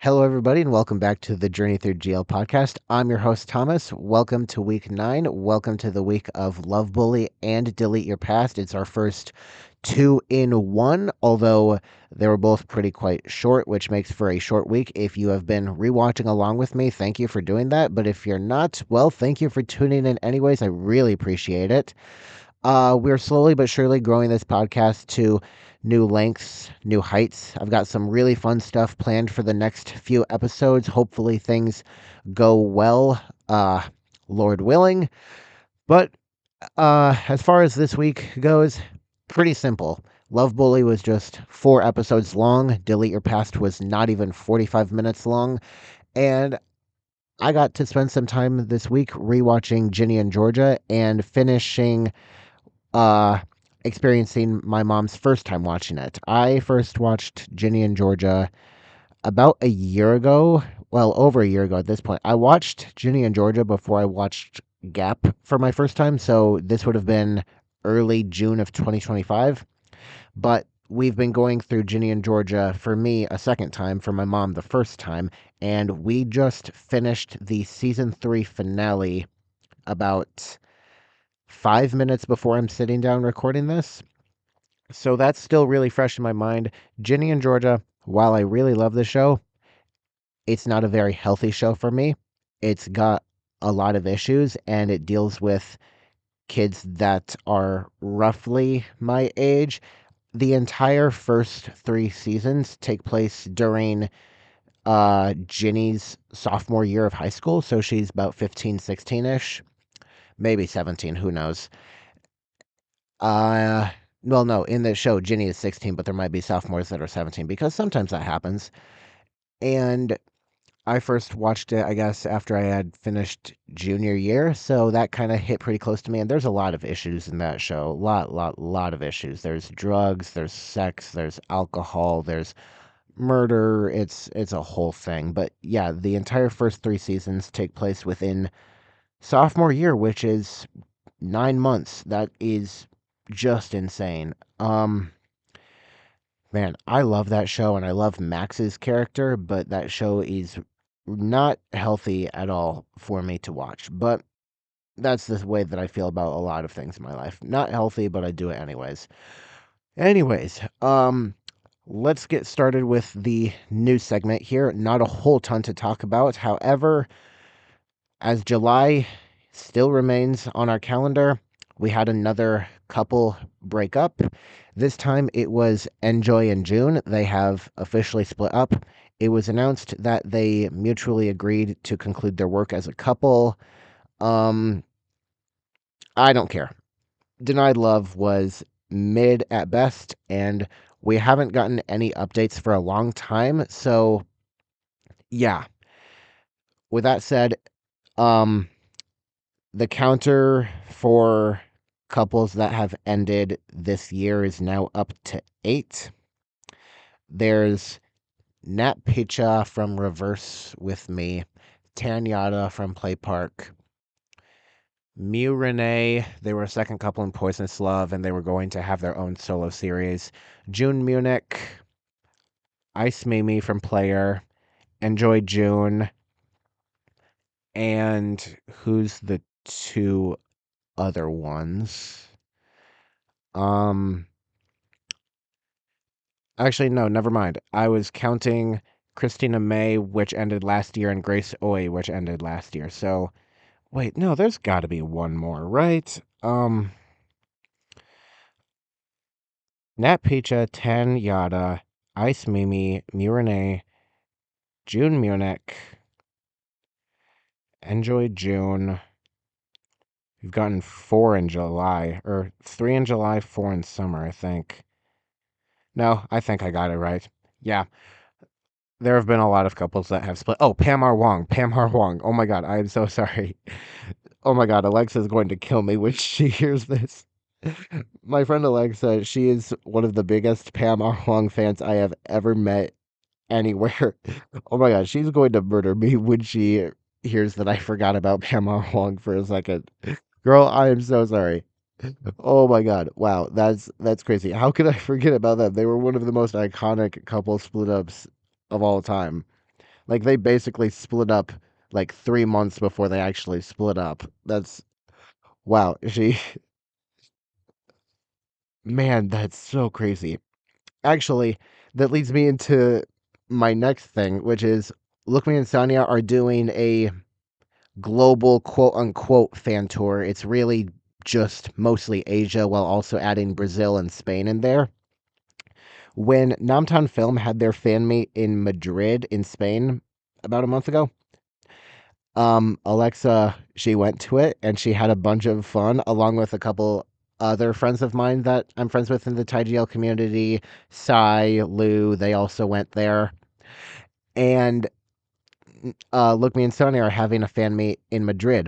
Hello, everybody, and welcome back to the Journey Through GL podcast. I'm your host, Thomas. Welcome to week 9. Welcome to the week of Love Bully and Delete Your Past. It's our first 2-in-1, although they were both pretty quite short, which makes for a short week. If you have been rewatching along with me, thank you for doing that. But if you're not, well, thank you for tuning in anyways. I really appreciate it. We're slowly but surely growing this podcast to new lengths, new heights. I've got some really fun stuff planned for the next few episodes. Hopefully, things go well, Lord willing. But as far as this week goes, pretty simple. Love Bully was just 4 episodes long. Delete Your Past was not even 45 minutes long. And I got to spend some time this week rewatching Ginny and Georgia and finishing uh experiencing my mom's first time watching it. I first watched Ginny and Georgia about a year ago. Well, over a year ago at this point. I watched Ginny and Georgia before I watched Gap for my first time, so this would have been early June of 2025. But we've been going through Ginny and Georgia for me a second time, for my mom the first time, and we just finished the season 3 finale about 5 minutes before I'm sitting down recording this. So that's still really fresh in my mind. Ginny and Georgia, while I really love the show, it's not a very healthy show for me. It's got a lot of issues and it deals with kids that are roughly my age. The entire first 3 seasons take place during Ginny's sophomore year of high school. So she's about 15, 16-ish, maybe 17, who knows. Uh, well, no, in the show, Ginny is 16, but there might be sophomores that are 17 because sometimes that happens. And I first watched it, I guess, after I had finished junior year, so that kind of hit pretty close to me. And there's a lot of issues in that show. Lot of issues. There's drugs, there's sex, there's alcohol, there's murder. It's a whole thing. But yeah, the entire first 3 seasons take place within sophomore year, which is 9 months. That is just insane. Man, I love that show and I love Max's character, but that show is not healthy at all for me to watch. But that's the way that I feel about a lot of things in my life. Not healthy, but I do it anyways. Anyways, let's get started with the news segment here. Not a whole ton to talk about. However, as July still remains on our calendar, we had another couple break up. This time it was Enjoy and June. They have officially split up. It was announced that they mutually agreed to conclude their work as a couple. Um, I don't care. Denied Love was mid at best, and we haven't gotten any updates for a long time. So, yeah. With that said, um, the counter for couples that have ended this year is now up to 8. There's Nat Picha from Reverse with Me, Tanyada from Play Park, Mew Renee, they were a second couple in Poisonous Love, and they were going to have their own solo series. June Munich, Ice Mimi from Player, Enjoy June, and who's the 2 other ones? Um, Actually, no, never mind. I was counting Christina May, which ended last year, and Grace Oy, which ended last year. So, wait, no, there's got to be one more, right? Nat Picha, Tan Yada, Ice Mimi, Murene, June Munich, Enjoy June. We've gotten 4 in July, or 3 in July, 4 in summer, I think. No, I think I got it right. Yeah, there have been a lot of couples that have split. Oh, Pam R. Wong. Pam R. Wong. Oh my god, I am so sorry. Oh my god, Alexa's going to kill me when she hears this. My friend Alexa, she is one of the biggest Pam R. Wong fans I have ever met anywhere. Oh my god, she's going to murder me when she hears that I forgot about Pam R. Wong for a second. Girl, I am so sorry. Oh my god. Wow, that's crazy. How could I forget about them? They were one of the most iconic couple split ups of all time. Like they basically split up like 3 months before they actually split up. That's wow. Man, that's so crazy. Actually, that leads me into my next thing, which is Look Me and Sonia are doing a global quote unquote fan tour. It's really just mostly Asia while also adding Brazil and Spain in there. When Namtan Film had their fan meet in Madrid in Spain about a month ago, Alexa, she went to it and she had a bunch of fun along with a couple other friends of mine that I'm friends with in the TGL community. Sai, Lou, they also went there. And Look Me and Sony are having a fan meet in Madrid.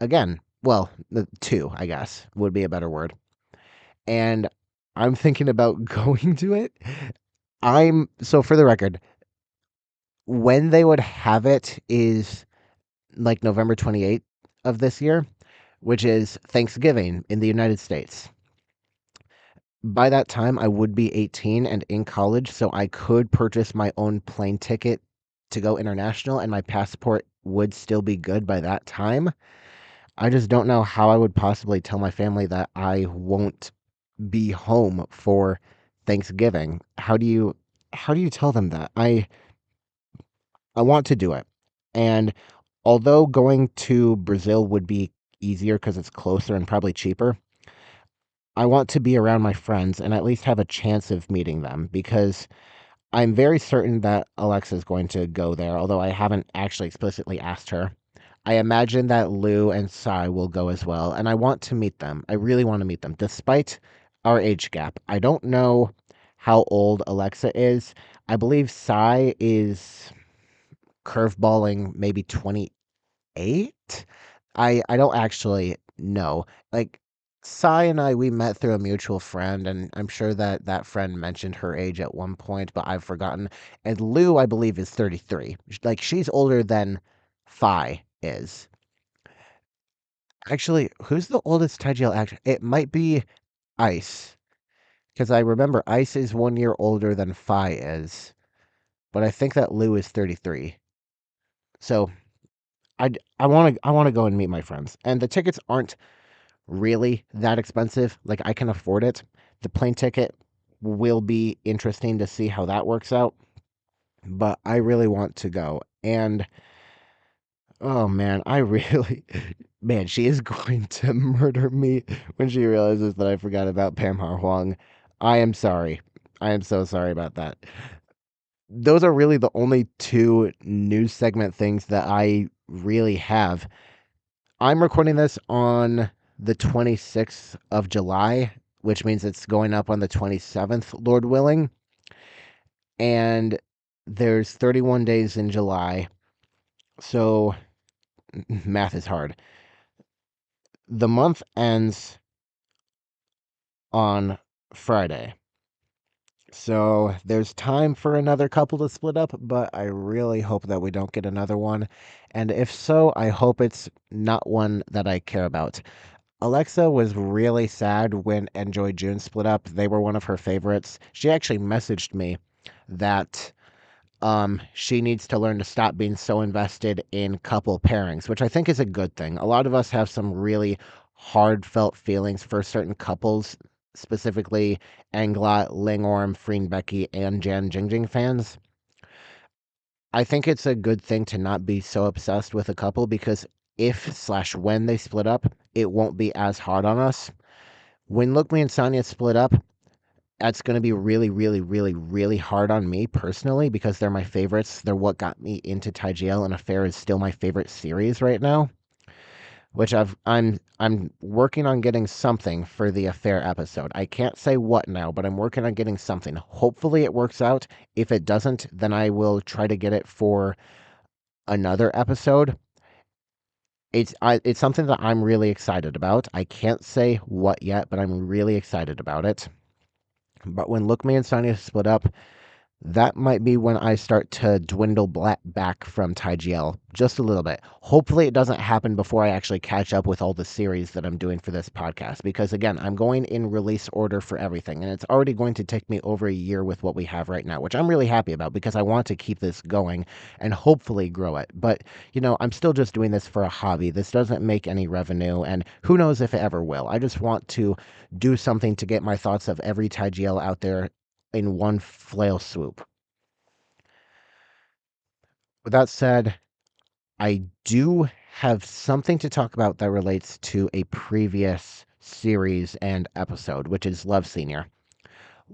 Again, well, the two, I guess, would be a better word. And I'm thinking about going to it. So for the record, when they would have it is like November 28th of this year, which is Thanksgiving in the United States. By that time, I would be 18 and in college, so I could purchase my own plane ticket to go international, and my passport would still be good by that time. I just don't know how I would possibly tell my family that I won't be home for Thanksgiving. How do you tell them that? I want to do it. And although going to Brazil would be easier because it's closer and probably cheaper, I want to be around my friends and at least have a chance of meeting them because I'm very certain that Alexa is going to go there, although I haven't actually explicitly asked her. I imagine that Lou and Sai will go as well, and I want to meet them. I really want to meet them, despite our age gap. I don't know how old Alexa is. I believe Sai is curveballing maybe 28. I don't actually know. Like Sai and I, we met through a mutual friend, and I'm sure that that friend mentioned her age at one point, but I've forgotten. And Lou, I believe, is 33. Like she's older than Phi is. Actually, who's the oldest Tajiel actor? It might be Ice, because I remember Ice is 1 year older than Phi is, but I think that Lou is 33. So I want to go and meet my friends, and the tickets aren't really that expensive. Like I can afford it. The plane ticket will be interesting to see how that works out, but I really want to go. And oh man, I really man, she is going to murder me when she realizes that I forgot about Pam Har Huang. I am sorry. I am so sorry about that. Those are really the only two news segment things that I really have. I'm recording this on the 26th of July, which means it's going up on the 27th, Lord willing. And there's 31 days in July. So math is hard. The month ends on Friday. So there's time for another couple to split up, but I really hope that we don't get another one. And if so, I hope it's not one that I care about. Alexa was really sad when Enjoy June split up. They were one of her favorites. She actually messaged me that she needs to learn to stop being so invested in couple pairings, which I think is a good thing. A lot of us have some really heartfelt feelings for certain couples, specifically Englot, Lingorm, Freen Becky, and Jan Jingjing fans. I think it's a good thing to not be so obsessed with a couple because if/when they split up, it won't be as hard on us. When Look Me and Sonia split up, that's going to be really, really, really, really hard on me personally because they're my favorites. They're what got me into TGL, and Affair is still my favorite series right now. Which I'm working on getting something for the Affair episode. I can't say what now, but I'm working on getting something. Hopefully it works out. If it doesn't, then I will try to get it for another episode. It's something that I'm really excited about. I can't say what yet, but I'm really excited about it. But when Look Me and Sonia split up, that might be when I start to dwindle back from TGL just a little bit. Hopefully, it doesn't happen before I actually catch up with all the series that I'm doing for this podcast. Because again, I'm going in release order for everything, and it's already going to take me over a year with what we have right now, which I'm really happy about because I want to keep this going and hopefully grow it. But, I'm still just doing this for a hobby. This doesn't make any revenue, and who knows if it ever will. I just want to do something to get my thoughts of every TGL out there in one flail swoop. With that said, I do have something to talk about that relates to a previous series and episode, which is Love Senior.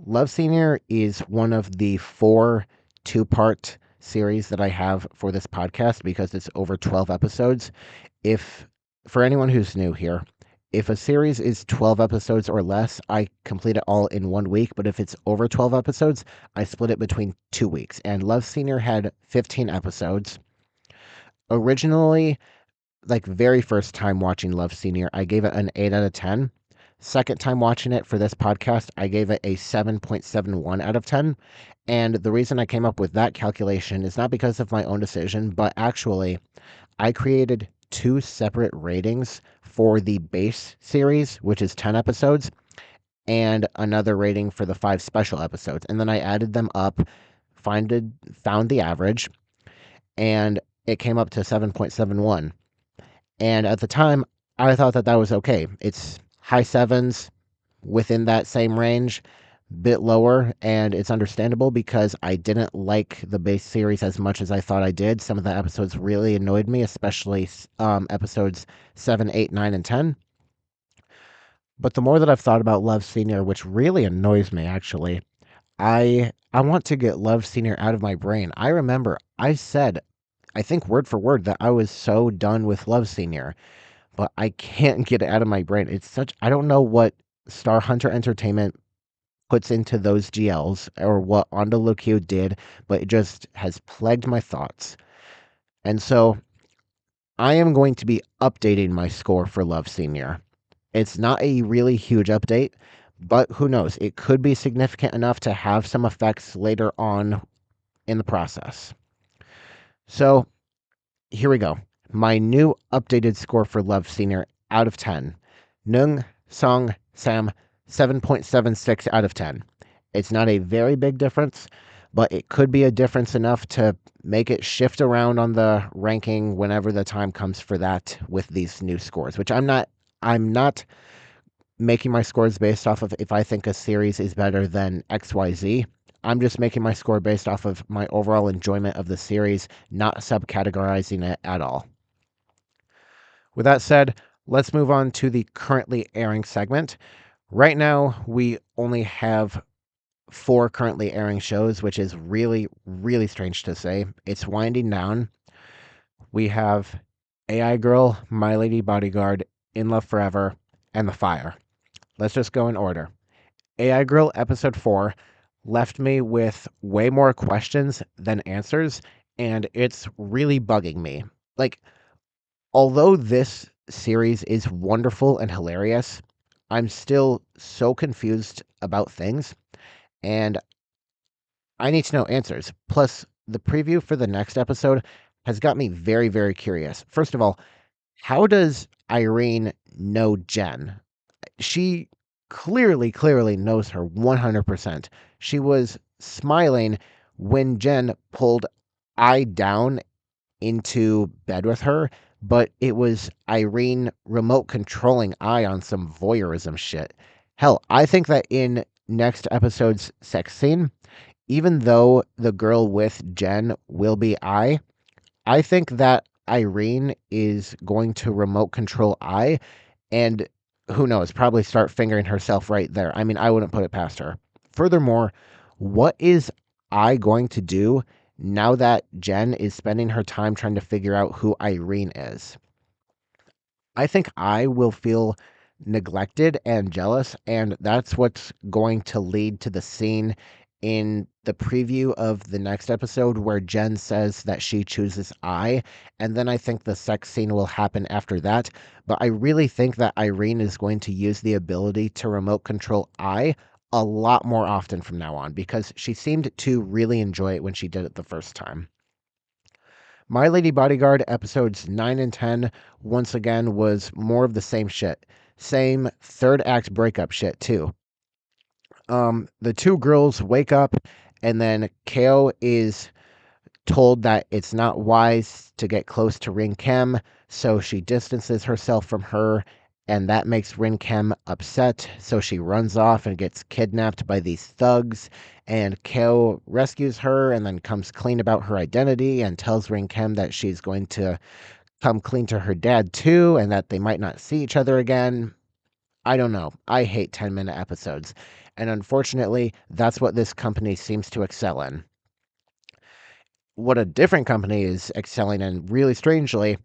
Love Senior is one of the 4 two-part series that I have for this podcast because it's over 12 episodes. If for anyone who's new here, if a series is 12 episodes or less, I complete it all in 1 week, but if it's over 12 episodes, I split it between 2 weeks. And Love Senior had 15 episodes. Originally, like very first time watching Love Senior, I gave it an 8 out of 10. Second time watching it for this podcast, I gave it a 7.71 out of 10. And the reason I came up with that calculation is not because of my own decision, but actually, I created 2 separate ratings for the base series, which is 10 episodes, and another rating for the 5 special episodes. And then I added them up, found the average, and it came up to 7.71. And at the time, I thought that was okay. It's high sevens within that same range, bit lower, and it's understandable because I didn't like the base series as much as I thought I did. Some of the episodes really annoyed me, especially episodes 7, 8, 9, and 10. But the more that I've thought about Love Senior, which really annoys me actually, I want to get Love Senior out of my brain. I remember I said, I think word for word, that I was so done with Love Senior, but I can't get it out of my brain. I don't know what Star Hunter Entertainment puts into those GLs or what Onda Lucio did, but it just has plagued my thoughts. And so I am going to be updating my score for Love Senior. It's not a really huge update, but who knows? It could be significant enough to have some effects later on in the process. So here we go. My new updated score for Love Senior out of 10. Nung Song Sam 7.76 out of 10. It's not a very big difference, but it could be a difference enough to make it shift around on the ranking whenever the time comes for that with these new scores, which I'm not making my scores based off of if I think a series is better than XYZ. I'm just making my score based off of my overall enjoyment of the series, not subcategorizing it at all. With that said, let's move on to the currently airing segment. Right now, we only have 4 currently airing shows, which is really, really strange to say. It's winding down. We have AI Girl, My Lady Bodyguard, In Love Forever, and The Fire. Let's just go in order. AI Girl episode 4 left me with way more questions than answers, and it's really bugging me. Like, although this series is wonderful and hilarious, I'm still so confused about things, and I need to know answers. Plus, the preview for the next episode has got me very, very curious. First of all, how does Irene know Jen? She clearly knows her 100%. She was smiling when Jen pulled I down into bed with her, but it was Irene remote controlling I on some voyeurism shit. Hell, I think that in next episode's sex scene, even though the girl with Jen will be I think that Irene is going to remote control and who knows, probably start fingering herself right there. I mean, I wouldn't put it past her. Furthermore, what is I going to do now that Jen is spending her time trying to figure out who Irene is? I think I will feel neglected and jealous, and that's what's going to lead to the scene in the preview of the next episode where Jen says that she chooses and then I think the sex scene will happen after that. But I really think that Irene is going to use the ability to remote control a lot more often from now on because she seemed to really enjoy it when she did it the first time. My Lady Bodyguard episodes 9 and 10 once again was more of the same shit. Same third act breakup shit too. The two girls wake up and then Ko is told that it's not wise to get close to Rin Kem, so she distances herself from her, and that makes Rin Kem upset, so she runs off and gets kidnapped by these thugs, and Ko rescues her and then comes clean about her identity and tells Rin Kem that she's going to come clean to her dad too, and that they might not see each other again. I don't know. I hate 10-minute episodes, and unfortunately, that's what this company seems to excel in. What a different company is excelling in, really strangely,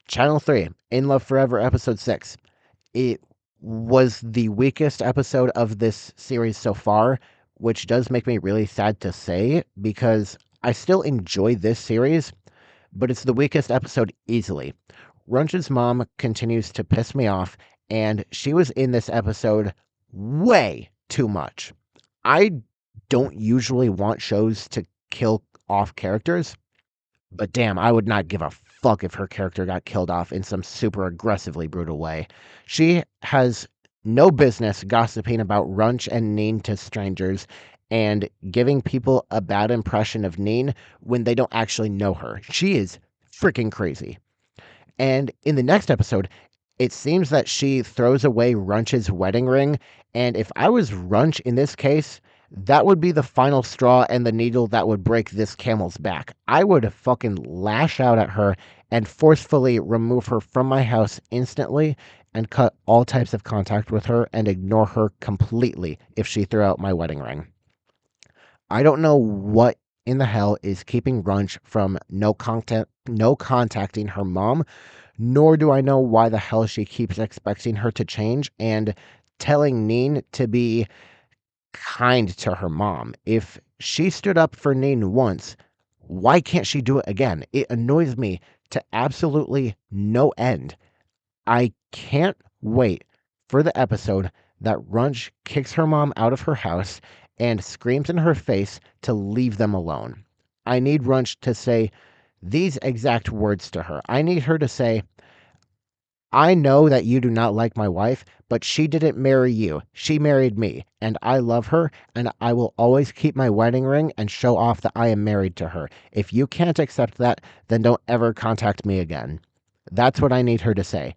Channel 3, In Love Forever, Episode 6. It was the weakest episode of this series so far, which does make me really sad to say because I still enjoy this series, but it's the weakest episode easily. Runch's mom continues to piss me off, and she was in this episode way too much. I don't usually want shows to kill off characters, but damn, I would not give a fuck if her character got killed off in some super aggressively brutal way. She has no business gossiping about Runch and Neen to strangers and giving people a bad impression of Neen when they don't actually know her. She is freaking crazy. And in the next episode, it seems that she throws away Runch's wedding ring. And if I was Runch in this case, that would be the final straw and the needle that would break this camel's back. I would fucking lash out at her and forcefully remove her from my house instantly and cut all types of contact with her and ignore her completely if she threw out my wedding ring. I don't know what in the hell is keeping Runch from no contacting her mom, nor do I know why the hell she keeps expecting her to change and telling Neen to be kind to her mom. If she stood up for Neen once, why can't she do it again? It annoys me to absolutely no end. I can't wait for the episode that Runch kicks her mom out of her house and screams in her face to leave them alone. I need Runch to say these exact words to her. I need her to say, I know that you do not like my wife, but she didn't marry you. She married me, and I love her, and I will always keep my wedding ring and show off that I am married to her. If you can't accept that, then don't ever contact me again. That's what I need her to say.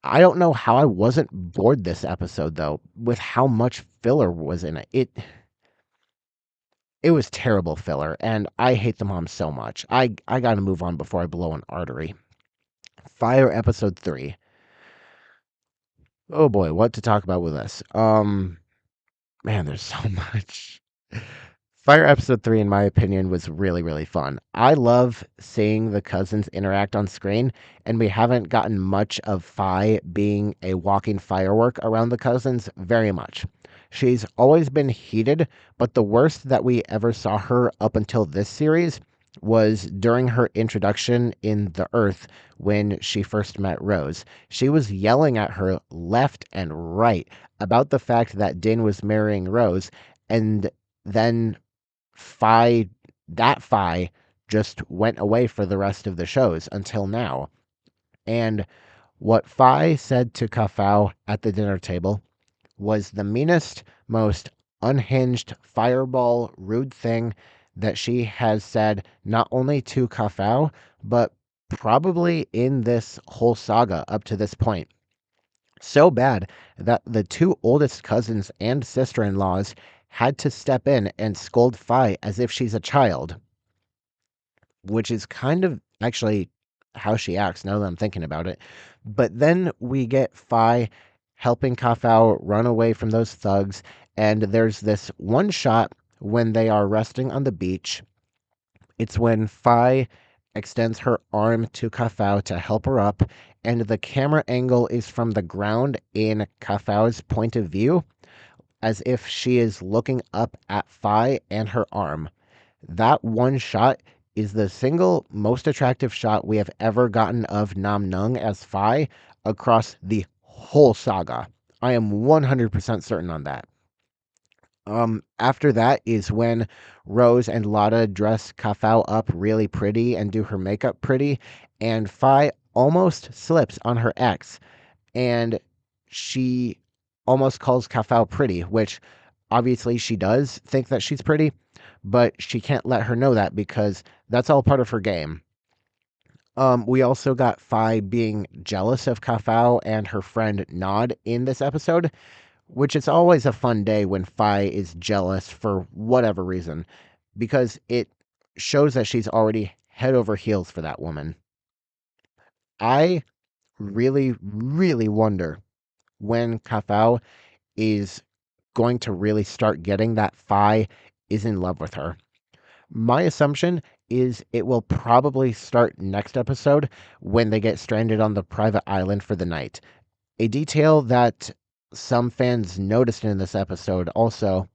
I don't know how I wasn't bored this episode though, with how much filler was in it. It was terrible filler, and I hate the mom so much. I gotta move on before I blow an artery. Fire episode 3. Oh boy, what to talk about with this? Man, there's so much. Fire episode 3, in my opinion, was really, really fun. I love seeing the cousins interact on screen, and we haven't gotten much of Fi being a walking firework around the cousins very much. She's always been heated, but the worst that we ever saw her up until this series was during her introduction in the Earth when she first met Rose. She was yelling at her left and right about the fact that Din was marrying Rose, and then Fi Fi just went away for the rest of the shows until now. And what Fi said to Kafao at the dinner table was the meanest, most unhinged, fireball, rude thing that she has said not only to Kafao, but probably in this whole saga up to this point. So bad that the two oldest cousins and sister-in-laws had to step in and scold Fi as if she's a child, which is kind of actually how she acts now that I'm thinking about it. But then we get Fi helping Kafao run away from those thugs, and there's this one shot when they are resting on the beach. It's when Fi extends her arm to Kafao to help her up, and the camera angle is from the ground in Kafao's point of view, as if she is looking up at Fi and her arm. That one shot is the single most attractive shot we have ever gotten of Nam Nung as Fi across the whole saga. I am 100% certain on that. After that is when Rose and Lotta dress Kafau up really pretty and do her makeup pretty, and Fi almost slips on her ex, and she almost calls Kafau pretty, which obviously she does think that she's pretty, but she can't let her know that because that's all part of her game. We also got Fi being jealous of Kafau and her friend Nod in this episode, which is always a fun day when Fi is jealous for whatever reason, because it shows that she's already head over heels for that woman. I really, really wonder when Kafau is going to really start getting that Fi is in love with her. My assumption is it will probably start next episode when they get stranded on the private island for the night. A detail that some fans noticed in this episode also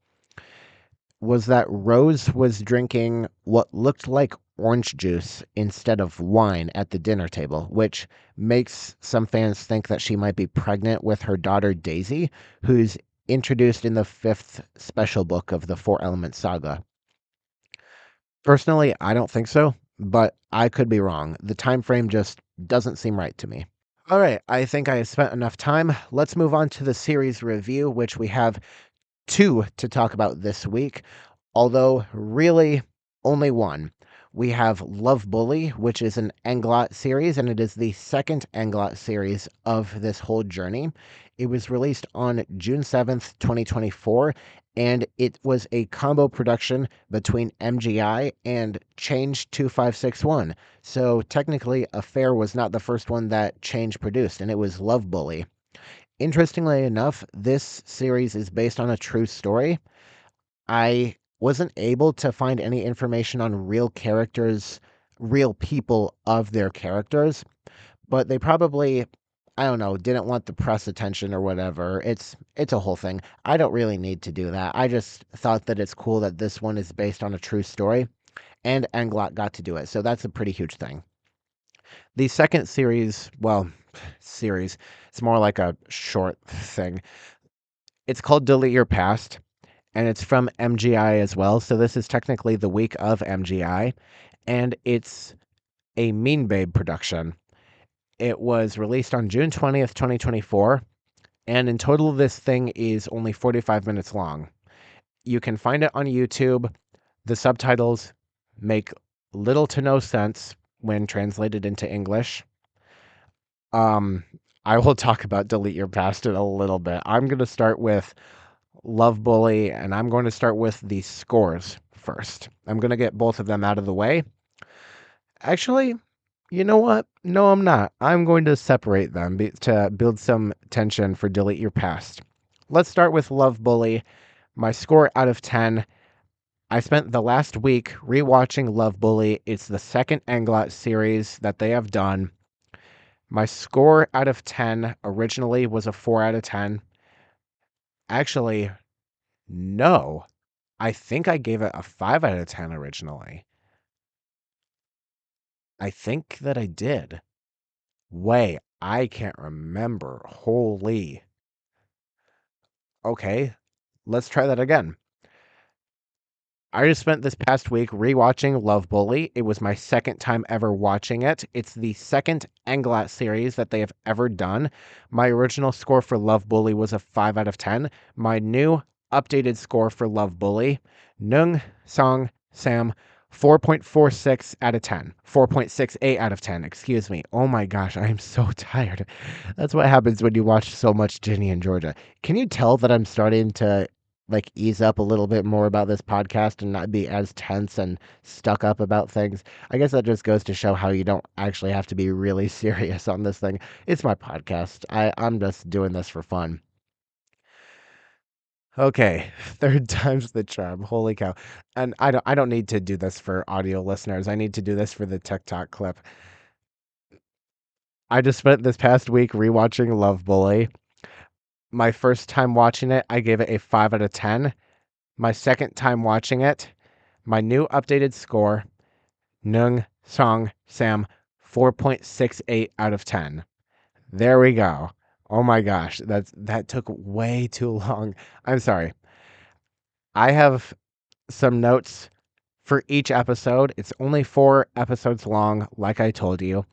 was that Rose was drinking what looked like orange juice instead of wine at the dinner table, which makes some fans think that she might be pregnant with her daughter Daisy, who's introduced in the fifth special book of the Four Element Saga. Personally, I don't think so, but I could be wrong. The time frame just doesn't seem right to me. All right, I think I have spent enough time. Let's move on to the series review, which we have two to talk about this week, although really only one. We have Love Bully, which is an Englot series, and it is the second Englot series of this whole journey. It was released on June 7th, 2024, and it was a combo production between MGI and Change 2561. So technically, Affair was not the first one that Change produced, and it was Love Bully. Interestingly enough, this series is based on a true story. I wasn't able to find any information on real characters, real people of their characters, but they probably, I don't know, didn't want the press attention or whatever. It's a whole thing. I don't really need to do that. I just thought that it's cool that this one is based on a true story, and Englot got to do it. So that's a pretty huge thing. The second series, well, series, it's more like a short thing. It's called Delete Your Past, and it's from MGI as well. So this is technically the week of MGI, and it's a Meenbabe production. It was released on June 20th, 2024, and in total, this thing is only 45 minutes long. You can find it on YouTube. The subtitles make little to no sense when translated into English. Um, I will talk about Delete Your Past in a little bit. I'm going to start with Love Bully, and I'm going to start with the scores first. I'm going to get both of them out of the way. Actually, you know what? No, I'm not. I'm going to separate them to build some tension for Delete Your Past. Let's start with Love Bully. My score out of 10. I spent the last week rewatching Love Bully. It's the second Englot series that they have done. My score out of 10 originally was a 4 out of 10. Actually, no. I think I gave it a 5 out of 10 originally. I think that I did. Wait, I can't remember. Holy. Okay, let's try that again. I just spent this past week rewatching Love Bully. It was my second time ever watching it. It's the second Englot series that they have ever done. My original score for Love Bully was a 5 out of 10. My new updated score for Love Bully, Nung Song Sam, 4.46 out of 10. 4.68 out of 10, excuse me. Oh my gosh, I am so tired. That's what happens when you watch so much Ginny and Georgia. Can you tell that I'm starting to like ease up a little bit more about this podcast and not be as tense and stuck up about things? I guess that just goes to show how you don't actually have to be really serious on this thing. It's my podcast. I'm just doing this for fun. Okay, third time's the charm. Holy cow. And I don't need to do this for audio listeners. I need to do this for the TikTok clip. I just spent this past week rewatching Love Bully. My first time watching it, I gave it a 5 out of 10. My second time watching it, my new updated score, Nung Song Sam, 4.68 out of 10. There we go. Oh my gosh, that took way too long. I'm sorry. I have some notes for each episode. It's only 4 episodes long, like I told you.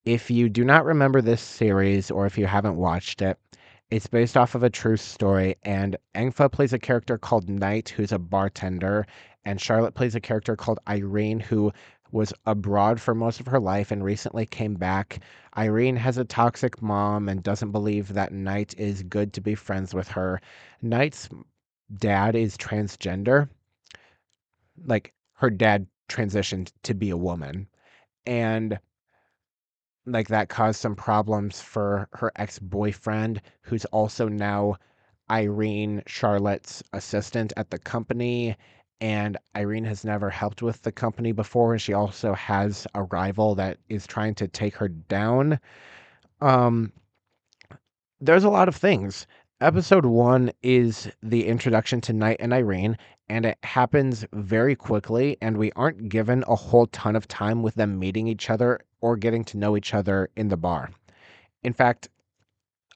If you do not remember this series or if you haven't watched it, it's based off of a true story, and Engfa plays a character called Knight, who's a bartender, and Charlotte plays a character called Irene, who was abroad for most of her life and recently came back. Irene has a toxic mom and doesn't believe that Knight is good to be friends with her. Knight's dad is transgender. Like, her dad transitioned to be a woman. And like that caused some problems for her ex-boyfriend, who's also now Irene, Charlotte's assistant at the company. And Irene has never helped with the company before, and she also has a rival that is trying to take her down. Um, there's a lot of things. Episode 1 is the introduction to Knight and Irene, and it happens very quickly, and we aren't given a whole ton of time with them meeting each other or getting to know each other in the bar. In fact,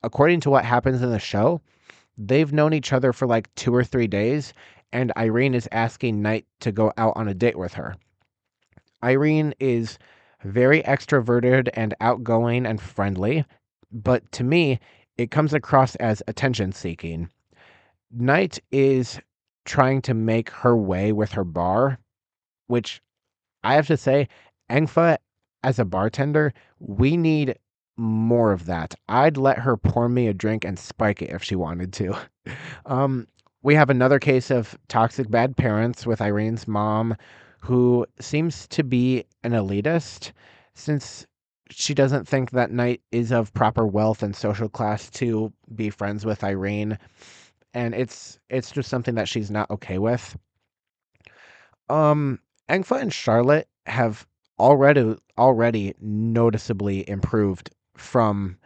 according to what happens in the show, they've known each other for like 2 or 3 days, and Irene is asking Knight to go out on a date with her. Irene is very extroverted and outgoing and friendly, but to me, it comes across as attention seeking. Knight is trying to make her way with her bar, which I have to say, Engfa, as a bartender, we need more of that. I'd let her pour me a drink and spike it if she wanted to. Um, we have another case of toxic bad parents with Irene's mom, who seems to be an elitist since she doesn't think that Knight is of proper wealth and social class to be friends with Irene, and it's just something that she's not okay with. Um, Engfa and Charlotte have already noticeably improved from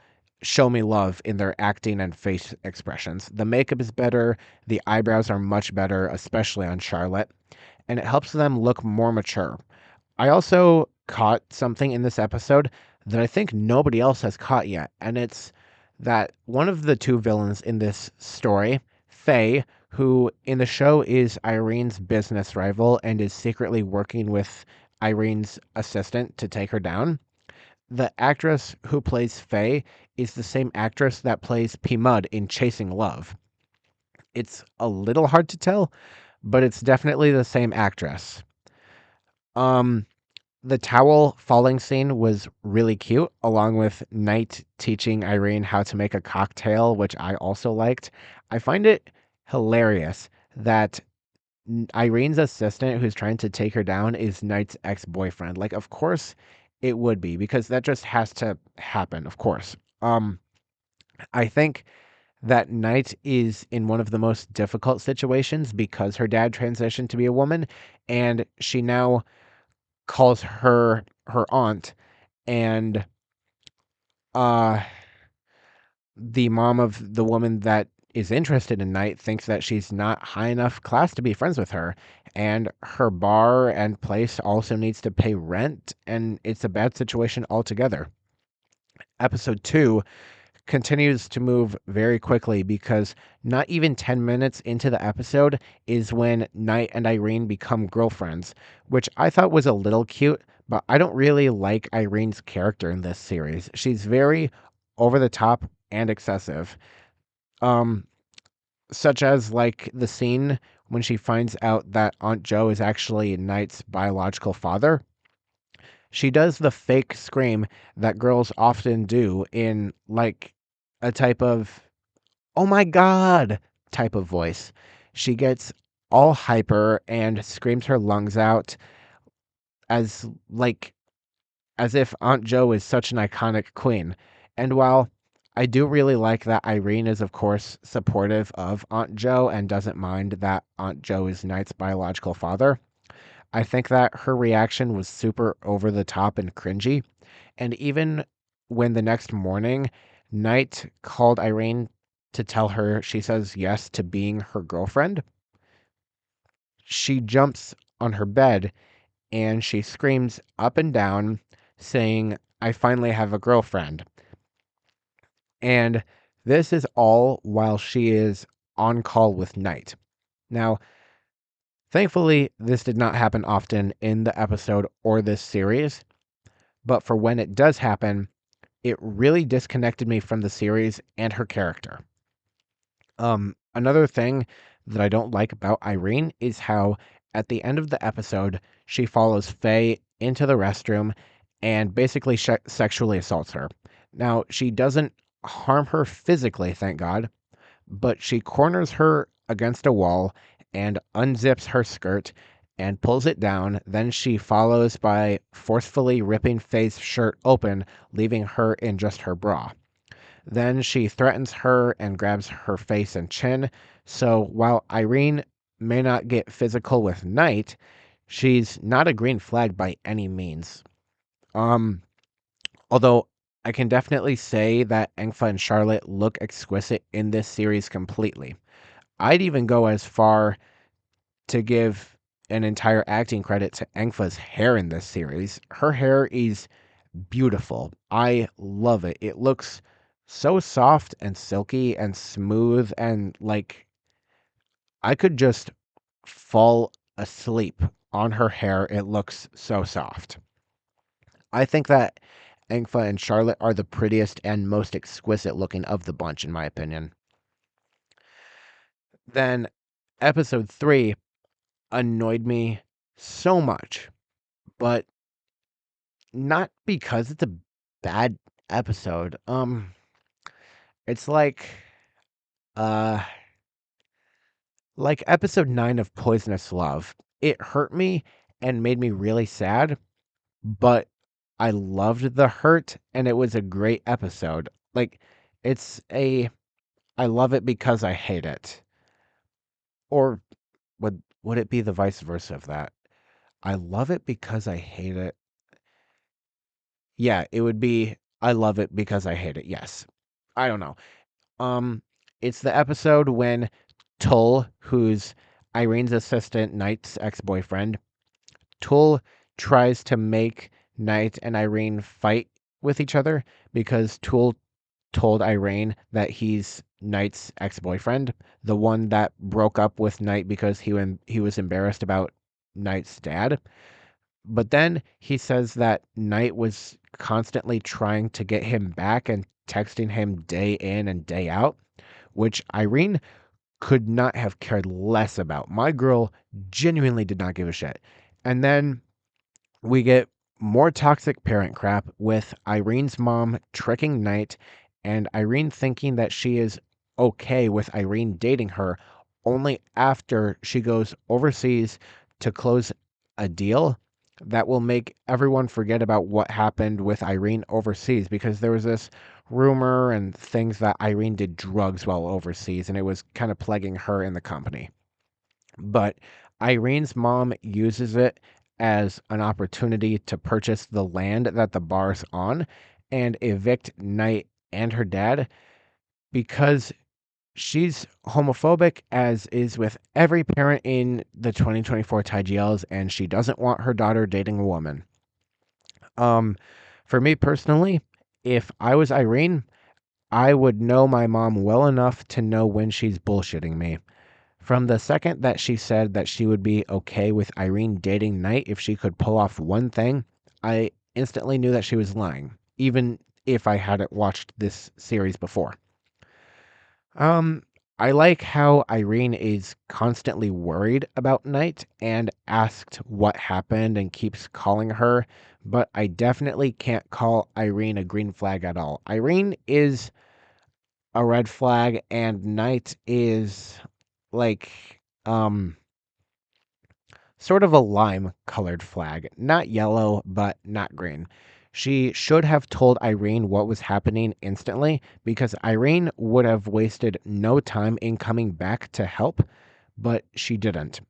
Show Me Love in their acting and face expressions. The makeup is better, the eyebrows are much better, especially on Charlotte, and it helps them look more mature. I also caught something in this episode that I think nobody else has caught yet, and it's that one of the two villains in this story, Faye, who in the show is Irene's business rival and is secretly working with Irene's assistant to take her down. The actress who plays Faye is the same actress that plays P. Mudd in Chasing Love. It's a little hard to tell, but it's definitely the same actress. Um, the towel falling scene was really cute, along with Knight teaching Irene how to make a cocktail, which I also liked. I find it hilarious that Irene's assistant, who's trying to take her down, is Knight's ex-boyfriend. Like, of course it would be, because that just has to happen, of course. I think that Knight is in one of the most difficult situations because her dad transitioned to be a woman, and she now calls her aunt, and uh the mom of the woman that is interested in Knight thinks that she's not high enough class to be friends with her, and her bar and place also needs to pay rent, and it's a bad situation altogether. Episode 2 continues to move very quickly because not even 10 minutes into the episode is when Knight and Irene become girlfriends, which I thought was a little cute, but I don't really like Irene's character in this series. She's very over the top and excessive. Um, Such as like the scene when she finds out that Aunt Joe is actually Knight's biological father. She does the fake scream that girls often do in like a type of "Oh my God" type of voice. She gets all hyper and screams her lungs out as like as if Aunt Joe is such an iconic queen. And while I do really like that Irene is, of course, supportive of Aunt Joe and doesn't mind that Aunt Joe is Knight's biological father, I think that her reaction was super over the top and cringy. And even when the next morning, Knight called Irene to tell her she says yes to being her girlfriend, she jumps on her bed and she screams up and down, saying, "I finally have a girlfriend." And this is all while she is on call with Knight. Now, Thankfully, this did not happen often in the episode or this series, but for when it does happen, it really disconnected me from the series and her character. Another thing that I don't like about Irene is how at the end of the episode, she follows Faye into the restroom and basically sexually assaults her. Now, she doesn't harm her physically, thank God, but she corners her against a wall and unzips her skirt and pulls it down. Then she follows by forcefully ripping Faye's shirt open, leaving her in just her bra. Then she threatens her and grabs her face and chin. So while Irene may not get physical with Knight, she's not a green flag by any means. Um, Although I can definitely say that Engfa and Charlotte look exquisite in this series completely. I'd even go as far to give an entire acting credit to Engfa's hair in this series. Her hair is beautiful. I love it. It looks so soft and silky and smooth, and like I could just fall asleep on her hair. It looks so soft. I think that Engfa and Charlotte are the prettiest and most exquisite looking of the bunch, in my opinion. Then episode 3 annoyed me so much, but not because it's a bad episode. It's uh like episode 9 of Poisonous Love. It hurt me and made me really sad, but I loved the hurt and it was a great episode. Like it's a I love it because I hate it. Or would it be the vice versa of that? I love it because I hate it. Yeah, it would be I love it because I hate it. Yes. I don't know. Um it's the episode when Tull, who's Irene's assistant, Knight's ex-boyfriend, Tull tries to make Knight and Irene fight with each other because Tull told Irene that he's Knight's ex-boyfriend, the one that broke up with Knight because he was embarrassed about Knight's dad. But then he says that Knight was constantly trying to get him back and texting him day in and day out, which Irene could not have cared less about. My girl genuinely did not give a shit. And then we get more toxic parent crap with Irene's mom tricking Knight and Irene thinking that she is okay with Irene dating her only after she goes overseas to close a deal that will make everyone forget about what happened with Irene overseas, because there was this rumor and things that Irene did drugs while overseas and it was kind of plaguing her in the company. But Irene's mom uses it as an opportunity to purchase the land that the bar's on and evict Knight and her dad because she's homophobic, as is with every parent in the 2024 TGLs, and she doesn't want her daughter dating a woman. Um, for me personally, if I was Irene, I would know my mom well enough to know when she's bullshitting me. From the second that she said that she would be okay with Irene dating Knight if she could pull off one thing, I instantly knew that she was lying, even if I hadn't watched this series before. Um, I like how Irene is constantly worried about Knight and asked what happened and keeps calling her, but I definitely can't call Irene a green flag at all. Irene is a red flag and Knight is like um sort of a lime colored flag, not yellow but not green. She should have told Irene what was happening instantly, because Irene would have wasted no time in coming back to help, but she didn't.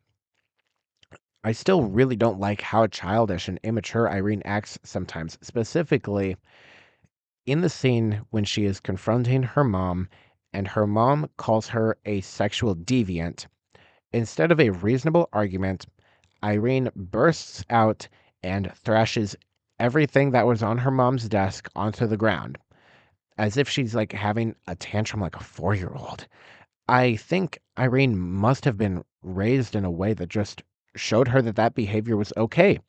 I still really don't like how childish and immature Irene acts sometimes, specifically in the scene when she is confronting her mom and her mom calls her a sexual deviant. Instead of a reasonable argument, Irene bursts out and thrashes everything that was on her mom's desk onto the ground, as if she's like having a tantrum like a 4-year-old. I think Irene must have been raised in a way that just showed her that that behavior was okay.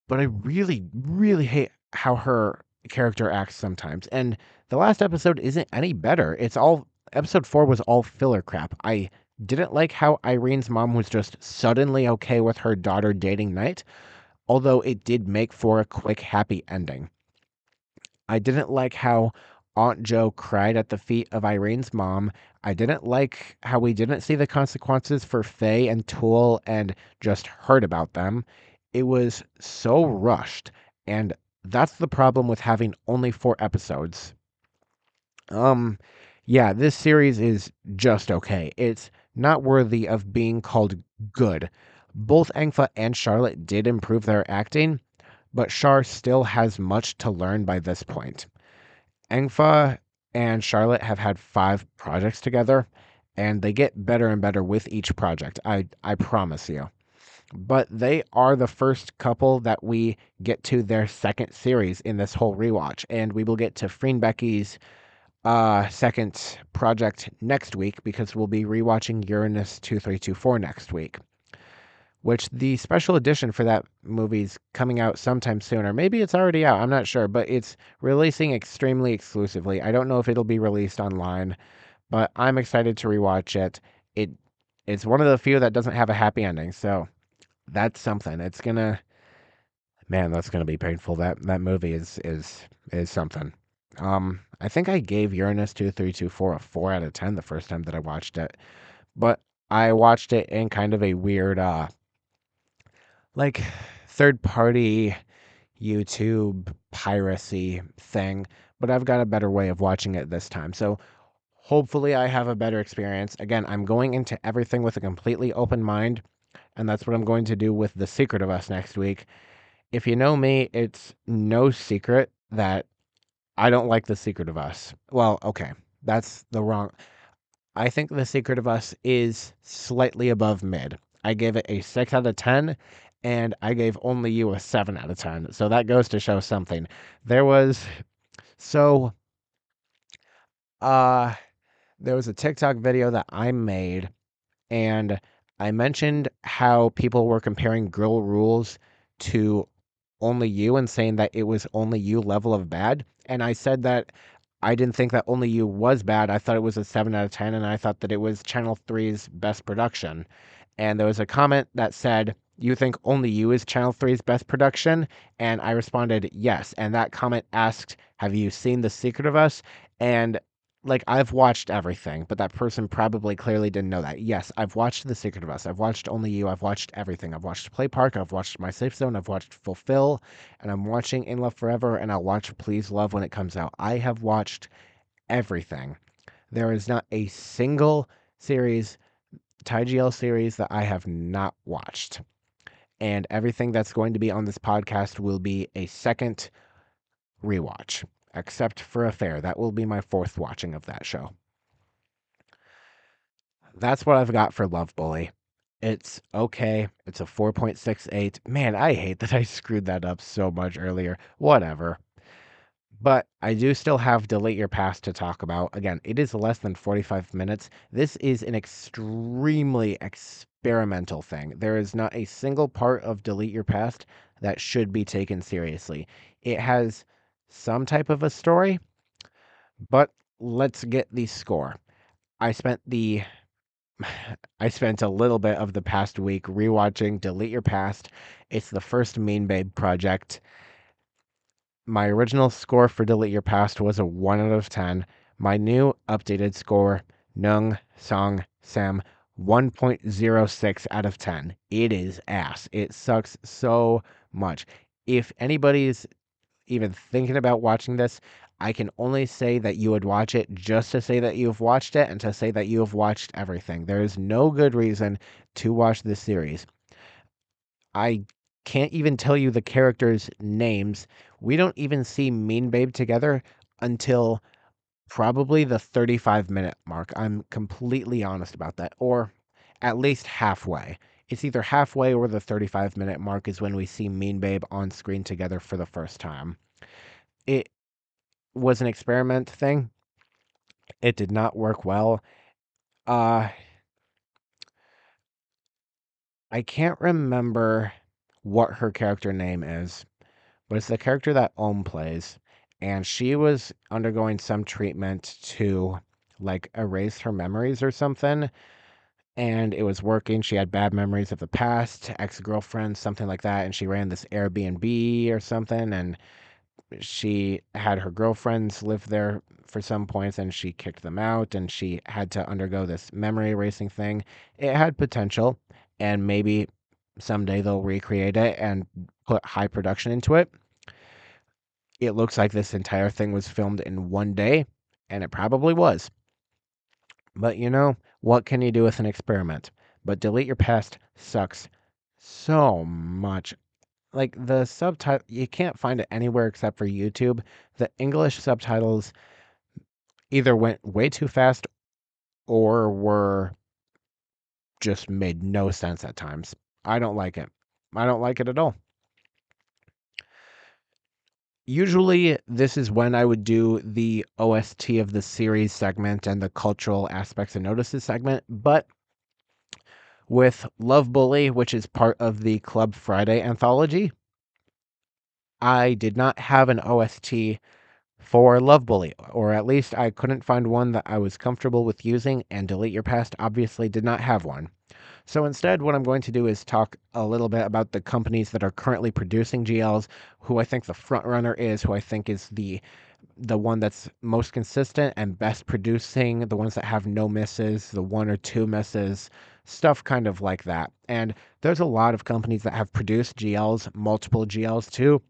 But I really, really hate how her character acts sometimes. And the last episode isn't any better. Episode 4 was all filler crap. I didn't like how Irene's mom was just suddenly okay with her daughter dating Knight, although it did make for a quick, happy ending. I didn't like how Aunt Jo cried at the feet of Irene's mom. I didn't like how we didn't see the consequences for Faye and Tool and just heard about them. It was so rushed, and that's the problem with having only 4 episodes. Um, yeah, this series is just okay. It's not worthy of being called good. Both Engfa and Charlotte did improve their acting, but Char still has much to learn by this point. Engfa and Charlotte have had 5 projects together, and they get better and better with each project. I promise you. But they are the first couple that we get to their second series in this whole rewatch, and we will get to Becky's second project next week because we'll be rewatching Uranus 2324 next week. Which the special edition for that movie's coming out sometime soon, or maybe it's already out. I'm not sure, but it's releasing extremely exclusively. I don't know if it'll be released online, but I'm excited to rewatch it. It it's one of the few that doesn't have a happy ending, so that's something. That's gonna be painful. That movie is something. I think I gave Uranus 2324 a 4 out of 10 the first time that I watched it, but I watched it in kind of a weird like third party YouTube piracy thing, but I've got a better way of watching it this time. So hopefully I have a better experience. Again, I'm going into everything with a completely open mind, and that's what I'm going to do with The Secret of Us next week. If you know me, it's no secret that I don't like The Secret of Us. Well, okay, that's the wrong. I think The Secret of Us is slightly above mid. I gave it a 6 out of 10, and I gave Only You a 7 out of 10. So that goes to show something. There was so uh there was a TikTok video that I made, and I mentioned how people were comparing Girl Rules to Only You and saying that it was Only You level of bad. And I said that I didn't think that Only You was bad. I thought it was a 7 out of 10, and I thought that it was Channel 3's best production. And there was a comment that said, "You think Only You is Channel 3's best production?" And I responded, yes. And that comment asked, "Have you seen The Secret of Us?" And like, I've watched everything, but that person probably clearly didn't know that. Yes, I've watched The Secret of Us. I've watched Only You. I've watched everything. I've watched Play Park. I've watched My Safe Zone. I've watched Fulfill. And I'm watching In Love Forever. And I'll watch Please Love when it comes out. I have watched everything. There is not a single series, TGL series, that I have not watched. And everything that's going to be on this podcast will be a second rewatch, except for Affair. That will be my 4th watching of that show. That's what I've got for Love Bully. It's okay. It's a 4.68. Man, I hate that I screwed that up so much earlier. Whatever. But I do still have Delete Your Past to talk about. Again, it is less than 45 minutes. This is an extremely experimental thing. There is not a single part of Delete Your Past that should be taken seriously. It has some type of a story, but let's get the score. I spent the I spent a little bit of the past week rewatching Delete Your Past. It's the first Meenbabe project. My original score for Delete Your Past was a 1 out of 10. My new updated score, Nung Song Sam, 1.06 out of 10. It is ass. It sucks so much. If anybody's even thinking about watching this, I can only say that you would watch it just to say that you've watched it and to say that you have watched everything. There is no good reason to watch this series. I can't even tell you the characters' names. We don't even see Meenbabe together until probably the 35-minute mark. I'm completely honest about that. Or at least halfway. It's either halfway or the 35-minute mark is when we see Meenbabe on screen together for the first time. It was an experiment thing. It did not work well. Uh I can't remember what her character name is, but it's the character that Ohm plays, and she was undergoing some treatment to like erase her memories or something, and it was working. She had bad memories of the past, ex-girlfriends, something like that, and she ran this Airbnb or something, and she had her girlfriends live there for some points and she kicked them out and she had to undergo this memory erasing thing. It had potential, and maybe someday they'll recreate it and put high production into it. It looks like this entire thing was filmed in one day, and it probably was. But what can you do with an experiment? But Delete Your Past sucks so much. Like the subtitle, you can't find it anywhere except for YouTube. The English subtitles either went way too fast or were just made no sense at times. I don't like it. I don't like it at all. Usually, this is when I would do the OST of the series segment and the cultural aspects and notices segment. But with Love Bully, which is part of the Club Friday anthology, I did not have an OST for Love Bully, or at least I couldn't find one that I was comfortable with using, and Delete Your Past obviously did not have one. So instead, what I'm going to do is talk a little bit about the companies that are currently producing GLs, who I think the front runner is, who I think is the one that's most consistent and best producing, the ones that have no misses, the one or two misses, stuff kind of like that. And there's a lot of companies that have produced GLs, multiple GLs too.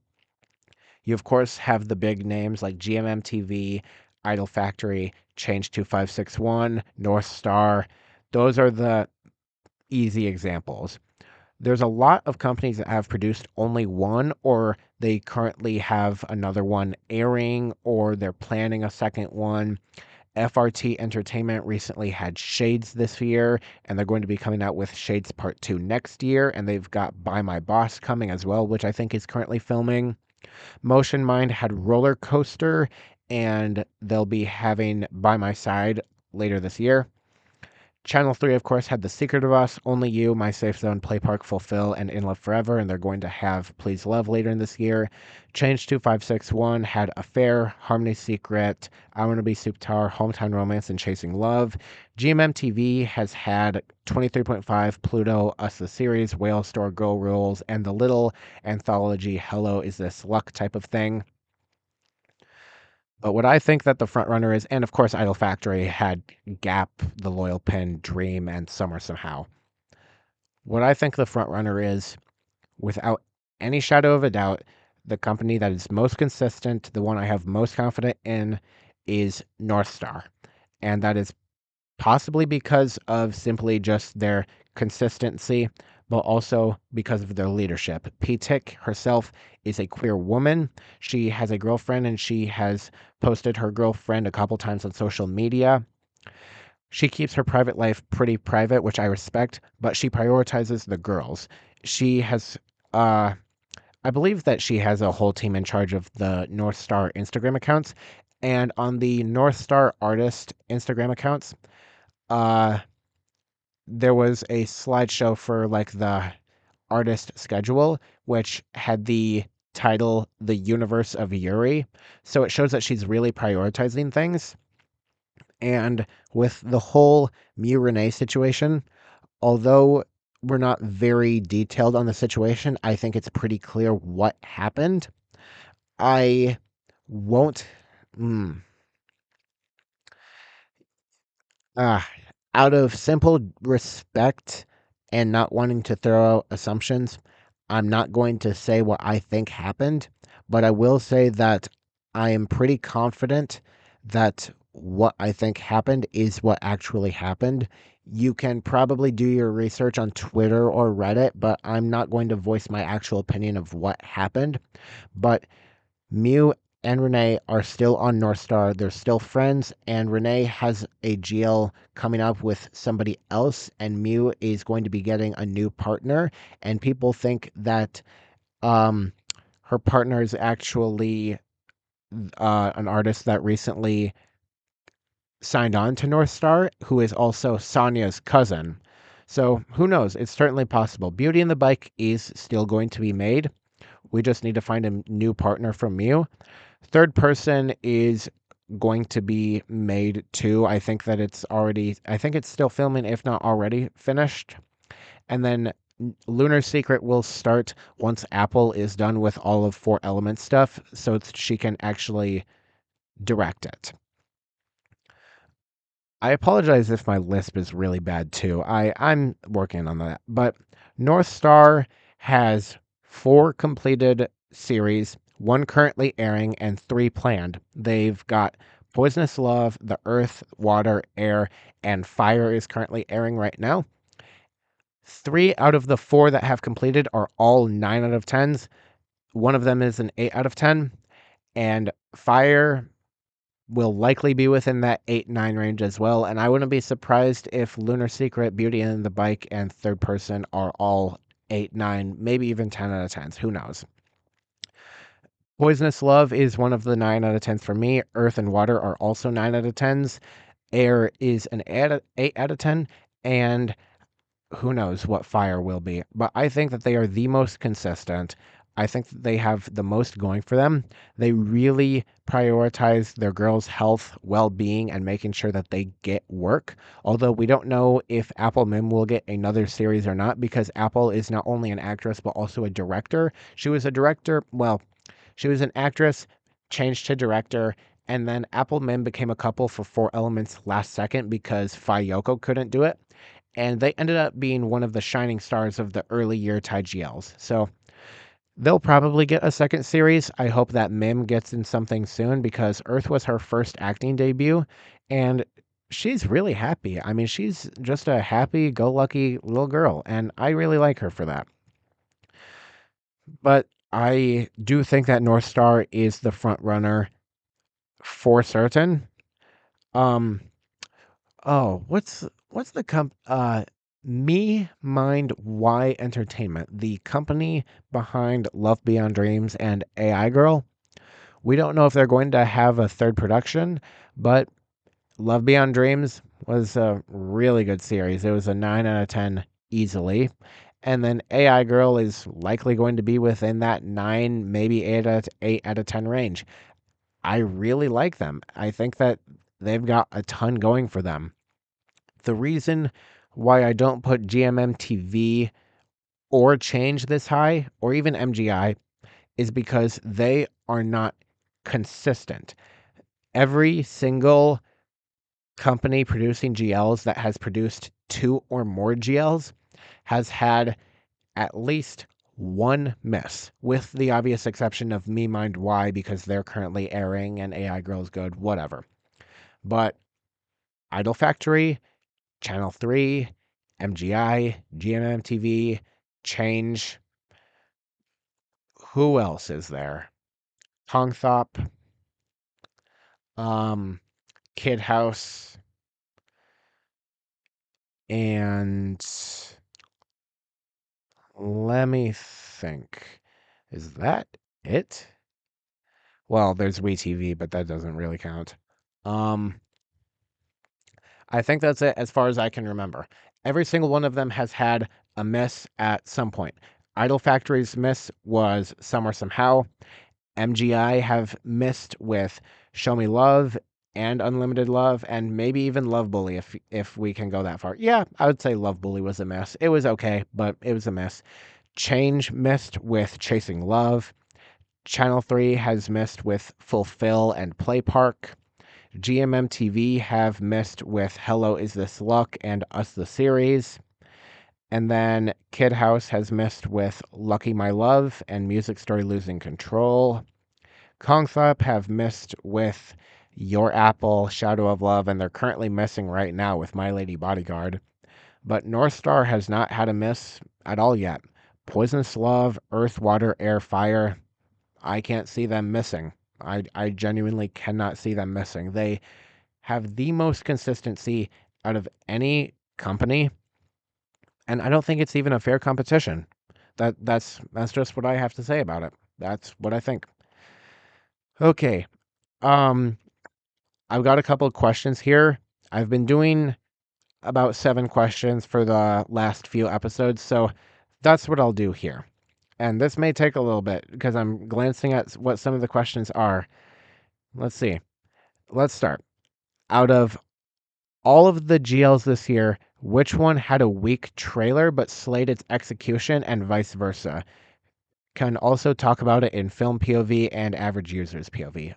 You, of course, have the big names like GMMTV, Idol Factory, Change 2561, Northstar. Those are the easy examples. There's a lot of companies that have produced only one, or they currently have another one airing, or they're planning a second one. FRT Entertainment recently had Shades this year, and they're going to be coming out with Shades Part 2 next year, and they've got By My Boss coming as well, which I think is currently filming. Motion Mind had Roller Coaster, and they'll be having By My Side later this year. Channel 3, of course, had The Secret of Us, Only You, My Safe Zone, Play Park, Fulfill, and In Love Forever, and they're going to have Please Love later in this year. Change 2561 had Affair, Harmony Secret, I Want to Be Soup Tower, Hometown Romance, and Chasing Love. GMMTV has had 23.5, Pluto, Us the Series, Whale Store, Girl Rules, and the little anthology Hello, Is This Luck type of thing. But what I think that the front runner is, and of course, Idol Factory had Gap, The Loyal Pin, Dream, and Summer Somehow. What I think the front runner is, without any shadow of a doubt, the company that is most consistent, the one I have most confident in, is Northstar. And that is possibly because of simply just their consistency, but also because of their leadership. P. Tick herself is a queer woman. She has a girlfriend, and she has posted her girlfriend a couple times on social media. She keeps her private life pretty private, which I respect, but she prioritizes the girls. She has, I believe that she has a whole team in charge of the North Star Instagram accounts. And on the North Star artist Instagram accounts, uh, there was a slideshow for like the artist schedule, which had the title The Universe of Yuri. So it shows that she's really prioritizing things. And with the whole Mew Renee situation, although we're not very detailed on the situation, I think it's pretty clear what happened. I won't. Mm, uh, Out of simple respect and not wanting to throw out assumptions, I'm not going to say what I think happened, but I will say that I am pretty confident that what I think happened is what actually happened. You can probably do your research on Twitter or Reddit, but I'm not going to voice my actual opinion of what happened. But Mew and Renee are still on Northstar. They're still friends, and Renee has a GL coming up with somebody else, and Mew is going to be getting a new partner. And people think that um, her partner is actually an artist that recently signed on to Northstar, who is also Sonya's cousin. So who knows? It's certainly possible. Beauty and the Bike is still going to be made. We just need to find a new partner from Mew. Third person is going to be made too. I think it's still filming, if not already finished. And then Lunar Secret will start once Apple is done with all of Four Elements stuff so she can actually direct it. I apologize if my lisp is really bad too. I'm working on that. But Northstar has 4 completed series, 1 currently airing, and 3 planned. They've got Poisonous Love, The Earth, Water, Air, and Fire is currently airing right now. 3 out of the 4 that have completed are all 9 out of 10s. One of them is an 8 out of 10. And Fire will likely be within that 8-9 range as well. And I wouldn't be surprised if Lunar Secret, Beauty and the Bike, and Third Person are all 8-9, maybe even 10 out of 10s. Who knows? Poisonous Love is one of the 9 out of 10s for me. Earth and Water are also 9 out of 10s. Air is an 8 out of 10. And who knows what Fire will be. But I think that they are the most consistent. I think that they have the most going for them. They really prioritize their girls' health, well-being, and making sure that they get work. Although we don't know if Apple Mim will get another series or not, because Apple is not only an actress but also a director. She was an actress, changed to director, and then Apple Mim became a couple for Four Elements last second because Fayoko couldn't do it. And they ended up being one of the shining stars of the early year TGLs. So they'll probably get a second series. I hope that Mim gets in something soon because Earth was her first acting debut, and she's really happy. I mean, she's just a happy-go-lucky little girl, and I really like her for that. But I do think that Northstar is the front runner for certain. Um, Oh, what's the Me Mind Y Entertainment, the company behind Love Beyond Dreams and AI Girl. We don't know if they're going to have a third production, but Love Beyond Dreams was a really good series. It was a 9 out of 10 easily. And then AI Girl is likely going to be within that 9, maybe 8 out of 10 range. I really like them. I think that they've got a ton going for them. The reason why I don't put GMM-TV or Change this high, or even MGI, is because they are not consistent. Every single company producing GLs that has produced 2 or more GLs has had at least one miss, with the obvious exception of Me Mind Y because they're currently airing and AI Girls Good, whatever. But Idol Factory, Channel 3, MGI, GMM-TV, Change. Who else is there? Hongthop, um, Kid House, and let me think. Is that it? Well, there's WeTV, but that doesn't really count. Um, I think that's it as far as I can remember. Every single one of them has had a miss at some point. Idol Factory's miss was Somewhere Somehow. MGI have missed with Show Me Love and Unlimited Love, and maybe even Love Bully if we can go that far. Yeah, I would say Love Bully was a miss. It was okay, but it was a miss. Change missed with Chasing Love. Channel 3 has missed with Fulfill and Play Park. GMM-TV have missed with Hello Is This Luck and Us the Series. And then Kid House has missed with Lucky My Love and Music Story Losing Control. Kongthop have missed with Your Apple, Shadow of Love, and they're currently missing right now with My Lady Bodyguard. But Northstar has not had a miss at all yet. Poisonous Love, Earth, Water, Air, Fire, I can't see them missing. I genuinely cannot see them missing. They have the most consistency out of any company, and I don't think it's even a fair competition. That's just what I have to say about it. That's what I think. Okay. Um I've got a couple of questions here. I've been doing about 7 questions for the last few episodes, so that's what I'll do here. And this may take a little bit because I'm glancing at what some of the questions are. Let's see. Let's start. Out of all of the GLs this year, which one had a weak trailer but slayed its execution and vice versa? Can also talk about it in film POV and average users POV.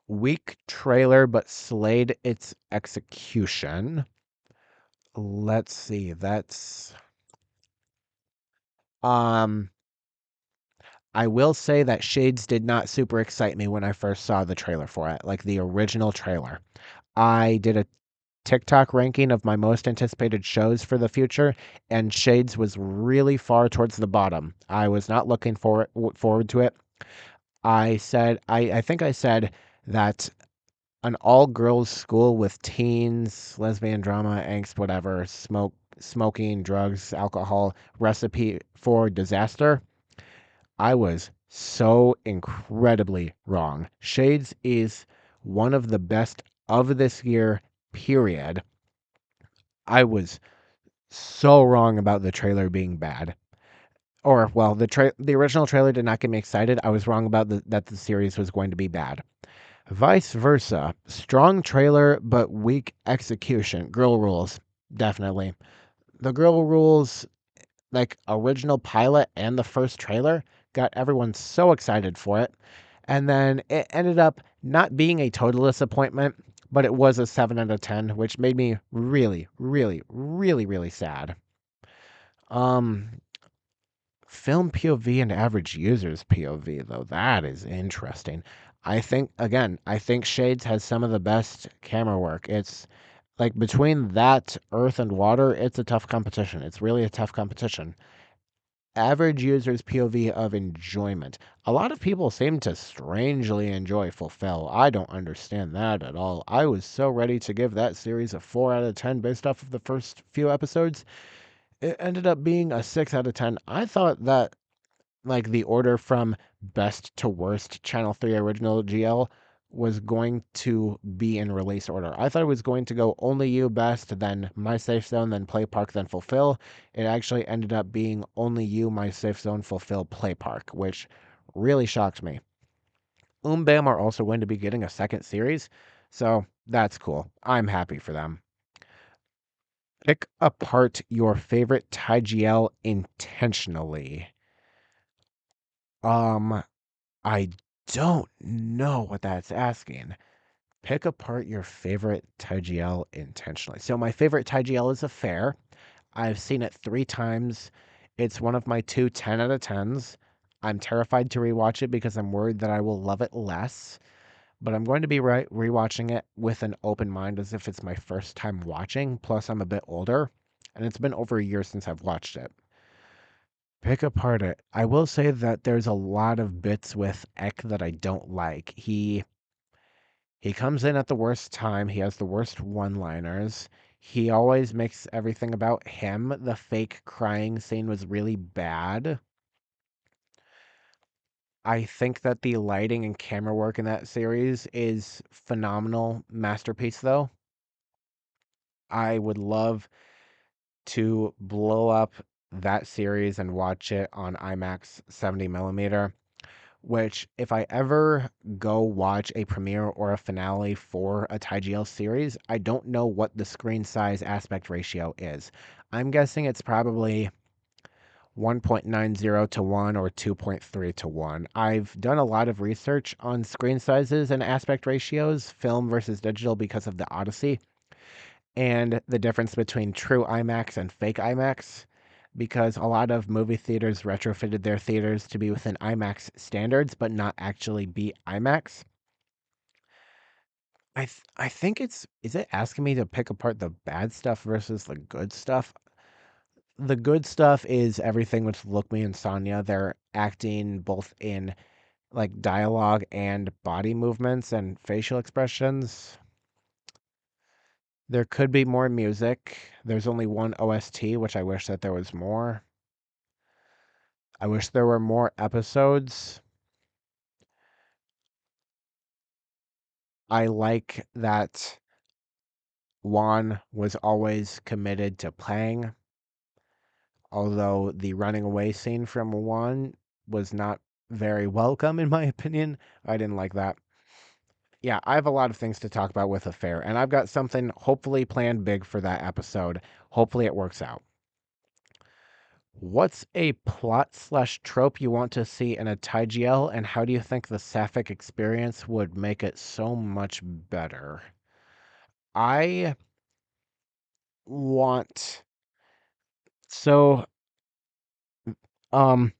Weak trailer but slayed its execution. Let's see. That's um I will say that Shades did not super excite me when I first saw the trailer for it, like the original trailer. I did a TikTok ranking of my most anticipated shows for the future, and Shades was really far towards the bottom. I was not looking forward to it. I think I said that an all girls school with teens, lesbian drama, angst, whatever, smoking, drugs, alcohol, recipe for disaster. I was so incredibly wrong. Shades is one of the best of this year, period. I was so wrong about the trailer being bad. Or well, the original trailer did not get me excited. I was wrong about that the series was going to be bad. Vice versa. Strong trailer but weak execution. Girl Rules, definitely. The Girl Rules like original pilot and the first trailer got everyone so excited for it. And then it ended up not being a total disappointment, but it was a 7 out of 10, which made me really, really, really, really sad. Um, Film POV and average users POV, though, that is interesting. I think Shades has some of the best camera work. It's like between that, Earth, and Water, it's a tough competition. It's really a tough competition. Average users POV of enjoyment. A lot of people seem to strangely enjoy Fulfill. I don't understand that at all. I was so ready to give that series a 4 out of 10 based off of the first few episodes. It ended up being a 6 out of 10. I thought that like the order from best to worst Channel 3 original GL was going to be in release order. I thought it was going to go Only You best, then My Safe Zone, then Play Park, then Fulfill. It actually ended up being Only You, My Safe Zone, Fulfill, Play Park, which really shocked me. Bam are also going to be getting a second series, so that's cool. I'm happy for them. Pick apart your favorite TGL intentionally. Um, I don't know what that's asking. Pick apart your favorite TGL intentionally. So my favorite TGL is Affair. I've seen it 3 times. It's one of my two 10 out of 10s. I'm terrified to rewatch it because I'm worried that I will love it less. But I'm going to be rewatching it with an open mind as if it's my first time watching. Plus, I'm a bit older, and it's been over a year since I've watched it. Pick apart it. I will say that there's a lot of bits with Eck that I don't like. He comes in at the worst time. He has the worst one-liners. He always makes everything about him. The fake crying scene was really bad. I think that the lighting and camera work in that series is phenomenal masterpiece though. I would love to blow up that series and watch it on IMAX 70 millimeter. Which, if I ever go watch a premiere or a finale for a TGL series, I don't know what the screen size aspect ratio is. I'm guessing it's probably 1.90 to 1 or 2.3 to 1. I've done a lot of research on screen sizes and aspect ratios, film versus digital, because of the Odyssey and the difference between true IMAX and fake IMAX, because a lot of movie theaters retrofitted their theaters to be within IMAX standards but not actually be IMAX. I think is it asking me to pick apart the bad stuff versus the good stuff? The good stuff is everything with Look Me and Sonya. They're acting both in like dialogue and body movements and facial expressions. There could be more music. There's only one OST, which I wish that there was more. I wish there were more episodes. I like that Juan was always committed to playing, although the running away scene from Juan was not very welcome, in my opinion. I didn't like that. Yeah, I have a lot of things to talk about with Affair, and I've got something hopefully planned big for that episode. Hopefully it works out. What's a plot slash trope you want to see in a TIGL, and how do you think the sapphic experience would make it so much better? I want so um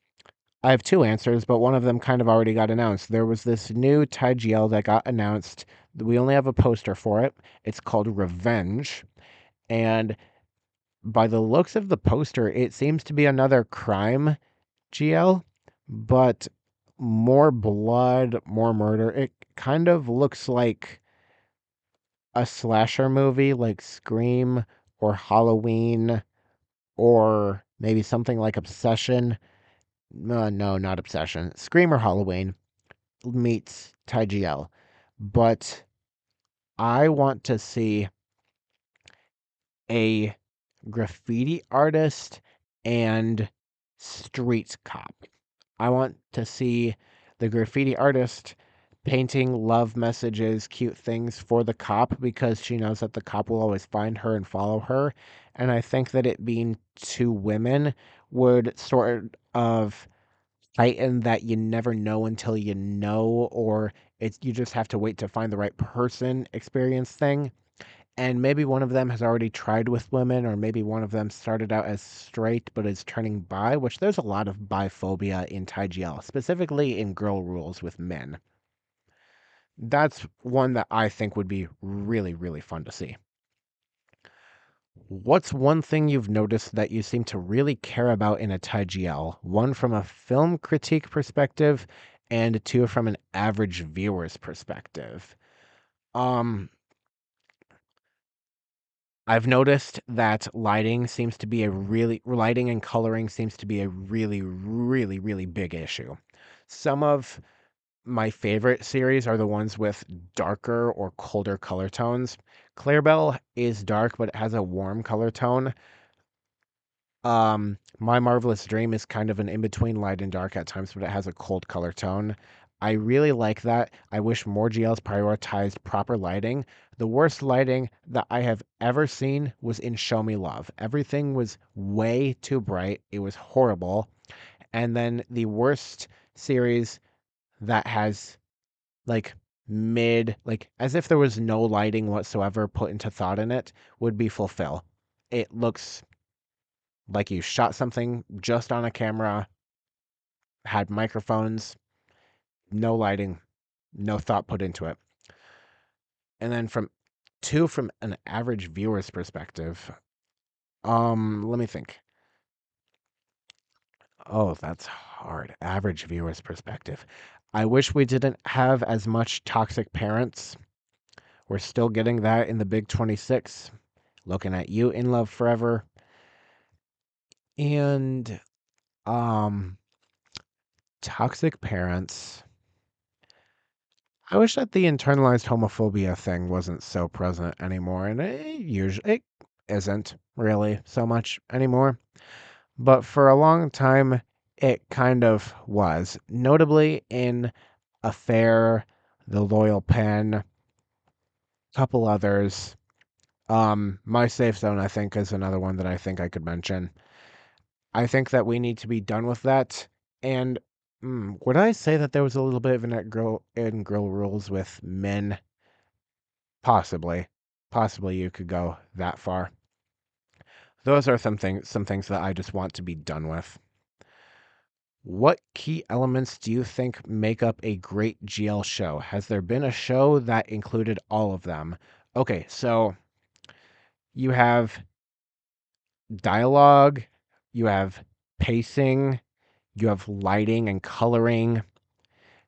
I have two answers, but one of them kind of already got announced. There was this new TIGL that got announced. We only have a poster for it. It's called Revenge, and by the looks of the poster, it seems to be another crime GL, but more blood, more murder. It kind of looks like a slasher movie like Scream or Halloween or maybe something like Obsession. No, not Obsession. Scream or Halloween meets TIGL. But I want to see a graffiti artist and street cop. I want to see the graffiti artist painting love messages, cute things for the cop because she knows that the cop will always find her and follow her. And I think that it being two women would sort of heighten that you never know until you know, or it's you just have to wait to find the right person experience thing. And maybe one of them has already tried with women, or maybe one of them started out as straight but is turning bi, which there's a lot of biphobia in TIGL, specifically in girl rules with men. That's one that I think would be really, really fun to see. What's one thing you've noticed that you seem to really care about in a TIGL? One from a film critique perspective, and two from an average viewer's perspective. Um, I've noticed that lighting and coloring seems to be a really, really, really big issue. Some of my favorite series are the ones with darker or colder color tones. Clarabelle is dark, but it has a warm color tone. My Marvelous Dream is kind of an in-between light and dark at times, but it has a cold color tone. I really like that. I wish more GLs prioritized proper lighting. The worst lighting that I have ever seen was in Show Me Love. Everything was way too bright. It was horrible. And then the worst series that has like like as if there was no lighting whatsoever put into thought in it would be Fulfill. It looks like you shot something just on a camera, had microphones, no lighting, no thought put into it. And then from an average viewer's perspective, let me think. Oh, that's hard. Average viewer's perspective. I wish we didn't have as much toxic parents. We're still getting that in the Big 26. Looking at you, In Love Forever. And um toxic parents. I wish that the internalized homophobia thing wasn't so present anymore, and it isn't really so much anymore. But for a long time, it kind of was. Notably in Affair, The Loyal Pen, a couple others. My Safe Zone, I think, is another one that I think I could mention. I think that we need to be done with that. And would I say that there was a little bit of an girl rules with men? Possibly. Possibly you could go that far. Those are some things that I just want to be done with. What key elements do you think make up a great GL show? Has there been a show that included all of them? Okay, so you have dialogue, you have pacing, you have lighting and coloring,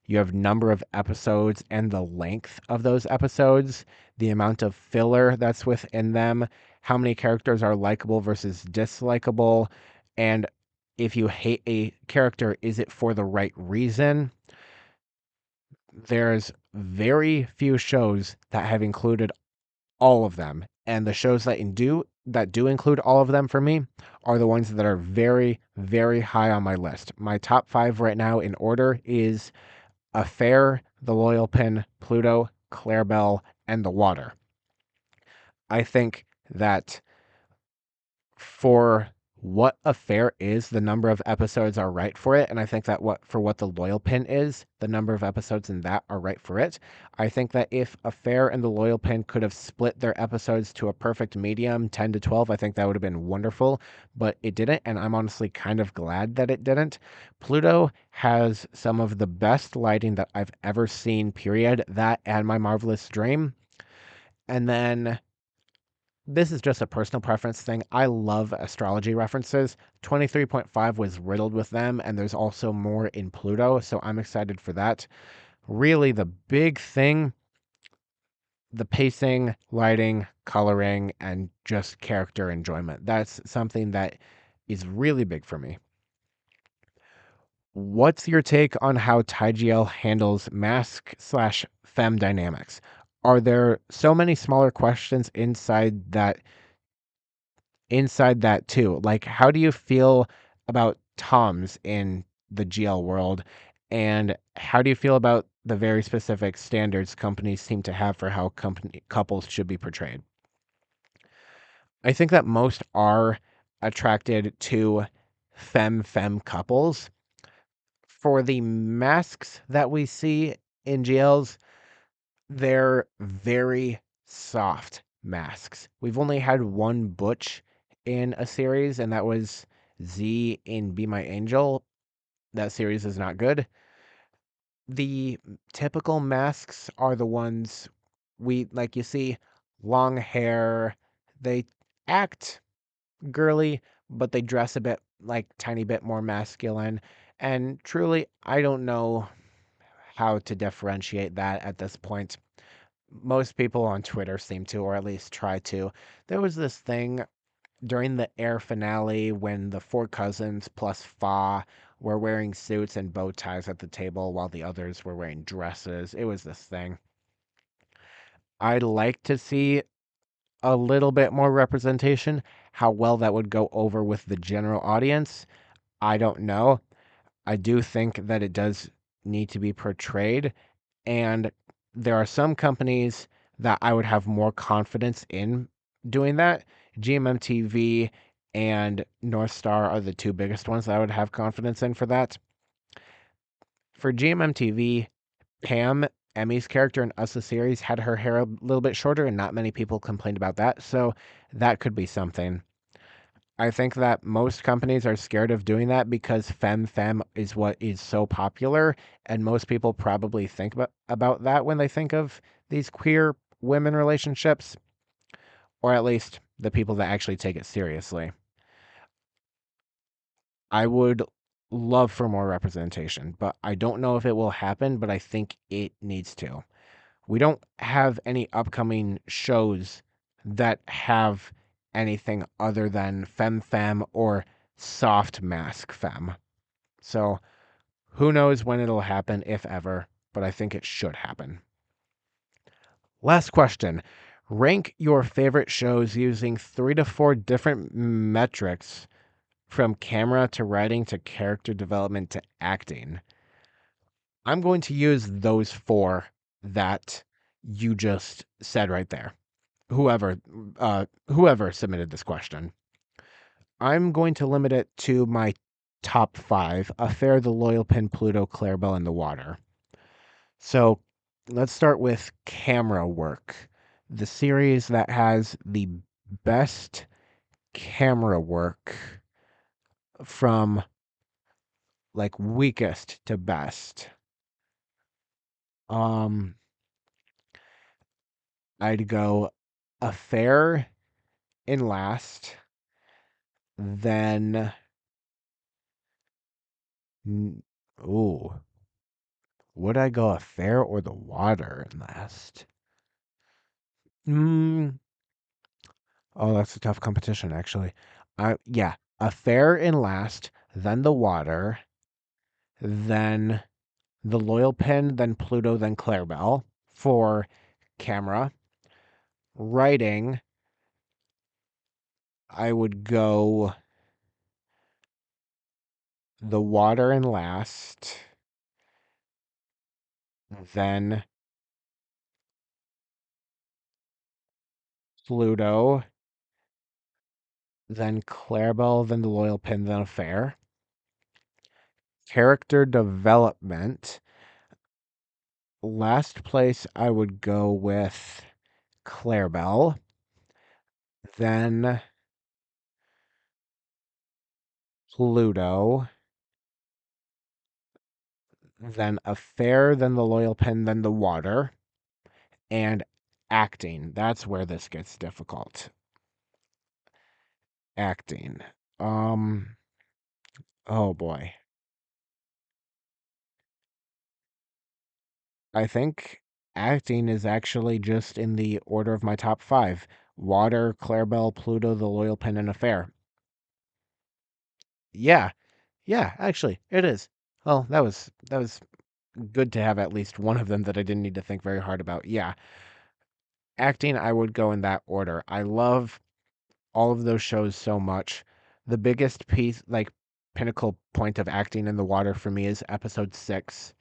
you have number of episodes and the length of those episodes, the amount of filler that's within them, how many characters are likable versus dislikable, and if you hate a character, is it for the right reason? There's very few shows that have included all of them, And the shows that do include all of them for me are the ones that are very, very high on my list. My top 5 right now in order is Affair, The Loyal Pin, Pluto, Clarabelle, and The Water. I think that for what Affair is, the number of episodes are right for it, and I think that what the Loyal Pin is, the number of episodes in that are right for it. I think that if Affair and the Loyal Pin could have split their episodes to a perfect medium, 10 to 12, I think that would have been wonderful, but it didn't, and I'm honestly kind of glad that it didn't. Pluto has some of the best lighting that I've ever seen, period. That and My Marvelous Dream. And then this is just a personal preference thing. I love astrology references. 23.5 was riddled with them, and there's also more in Pluto, so I'm excited for that. Really, the big thing, the pacing, lighting, coloring, and just character enjoyment. That's something that is really big for me. What's your take on how TGL handles mask slash femme dynamics? Are there so many smaller questions inside that too? Like, how do you feel about Toms in the GL world? And how do you feel about the very specific standards companies seem to have for how couples should be portrayed? I think that most are attracted to femme couples. For the masks that we see in GLs, they're very soft masks. We've only had one butch in a series, and that was Z in Be My Angel. That series is not good. The typical masks are the ones you see, long hair. They act girly, but they dress a bit like tiny bit more masculine. And truly, I don't know how to differentiate that at this point. Most people on Twitter seem to, or at least try to. There was this thing during the air finale when the four cousins plus Fa were wearing suits and bow ties at the table while the others were wearing dresses. It was this thing. I'd like to see a little bit more representation. How well that would go over with the general audience, I don't know. I do think that it does need to be portrayed, and there are some companies that I would have more confidence in doing that. GMMTV and Northstar are the two biggest ones that I would have confidence in for that. For GMMTV, Pam, Emmy's character in Us the series, had her hair a little bit shorter, and not many people complained about that, so that could be something. I think that most companies are scared of doing that because femme is what is so popular, and most people probably think about that when they think of these queer women relationships, or at least the people that actually take it seriously. I would love for more representation, but I don't know if it will happen, but I think it needs to. We don't have any upcoming shows that have anything other than femme or soft mask femme. So who knows when it'll happen, if ever, but I think it should happen. Last question. Rank your favorite shows using 3 to 4 different metrics, from camera to writing to character development to acting. I'm going to use those 4 that you just said right there. Whoever submitted this question. I'm going to limit it to my top 5: Affair, The Loyal Pin, Pluto, Clarabelle, and The Water. So let's start with camera work. The series that has the best camera work from weakest to best. Um, I'd go Affair in last, then ooh, would I go Affair or The Water in last? Mm, oh, that's a tough competition, actually. Yeah, Affair in last, then The Water, then The Loyal Pin, then Pluto, then Clarabelle for camera. Writing, I would go the water in last, then Pluto, then Clarabelle, then the Loyal Pin, then Affair. Character development. Last place, I would go with Clarabelle, then Pluto, then Affair, then the Loyal Pin, then the Water, and acting. That's where this gets difficult. Acting. Um, oh boy. I think acting is actually just in the order of my top five. Water, Clarabelle, Pluto, the Loyal Pin, and Affair. Yeah. Yeah, actually, it is. Well, that was good to have at least one of them that I didn't need to think very hard about. Yeah. Acting, I would go in that order. I love all of those shows so much. The biggest piece, like pinnacle point of acting in the water for me is episode 6.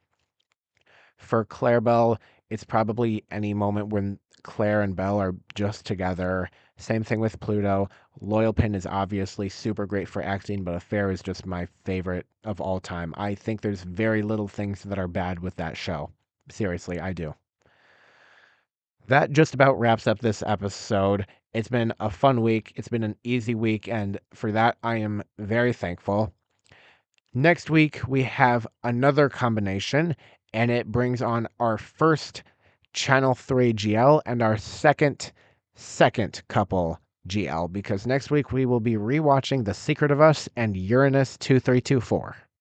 For Clarabelle, it's probably any moment when Claire and Belle are just together. Same thing with Pluto. Loyal Pin is obviously super great for acting, but Affair is just my favorite of all time. I think there's very little things that are bad with that show. Seriously, I do. That just about wraps up this episode. It's been a fun week. It's been an easy week, and for that, I am very thankful. Next week, we have another combination, and it brings on our first Channel 3 GL and our second couple GL, because next week we will be rewatching The Secret of Us and Uranus 2324.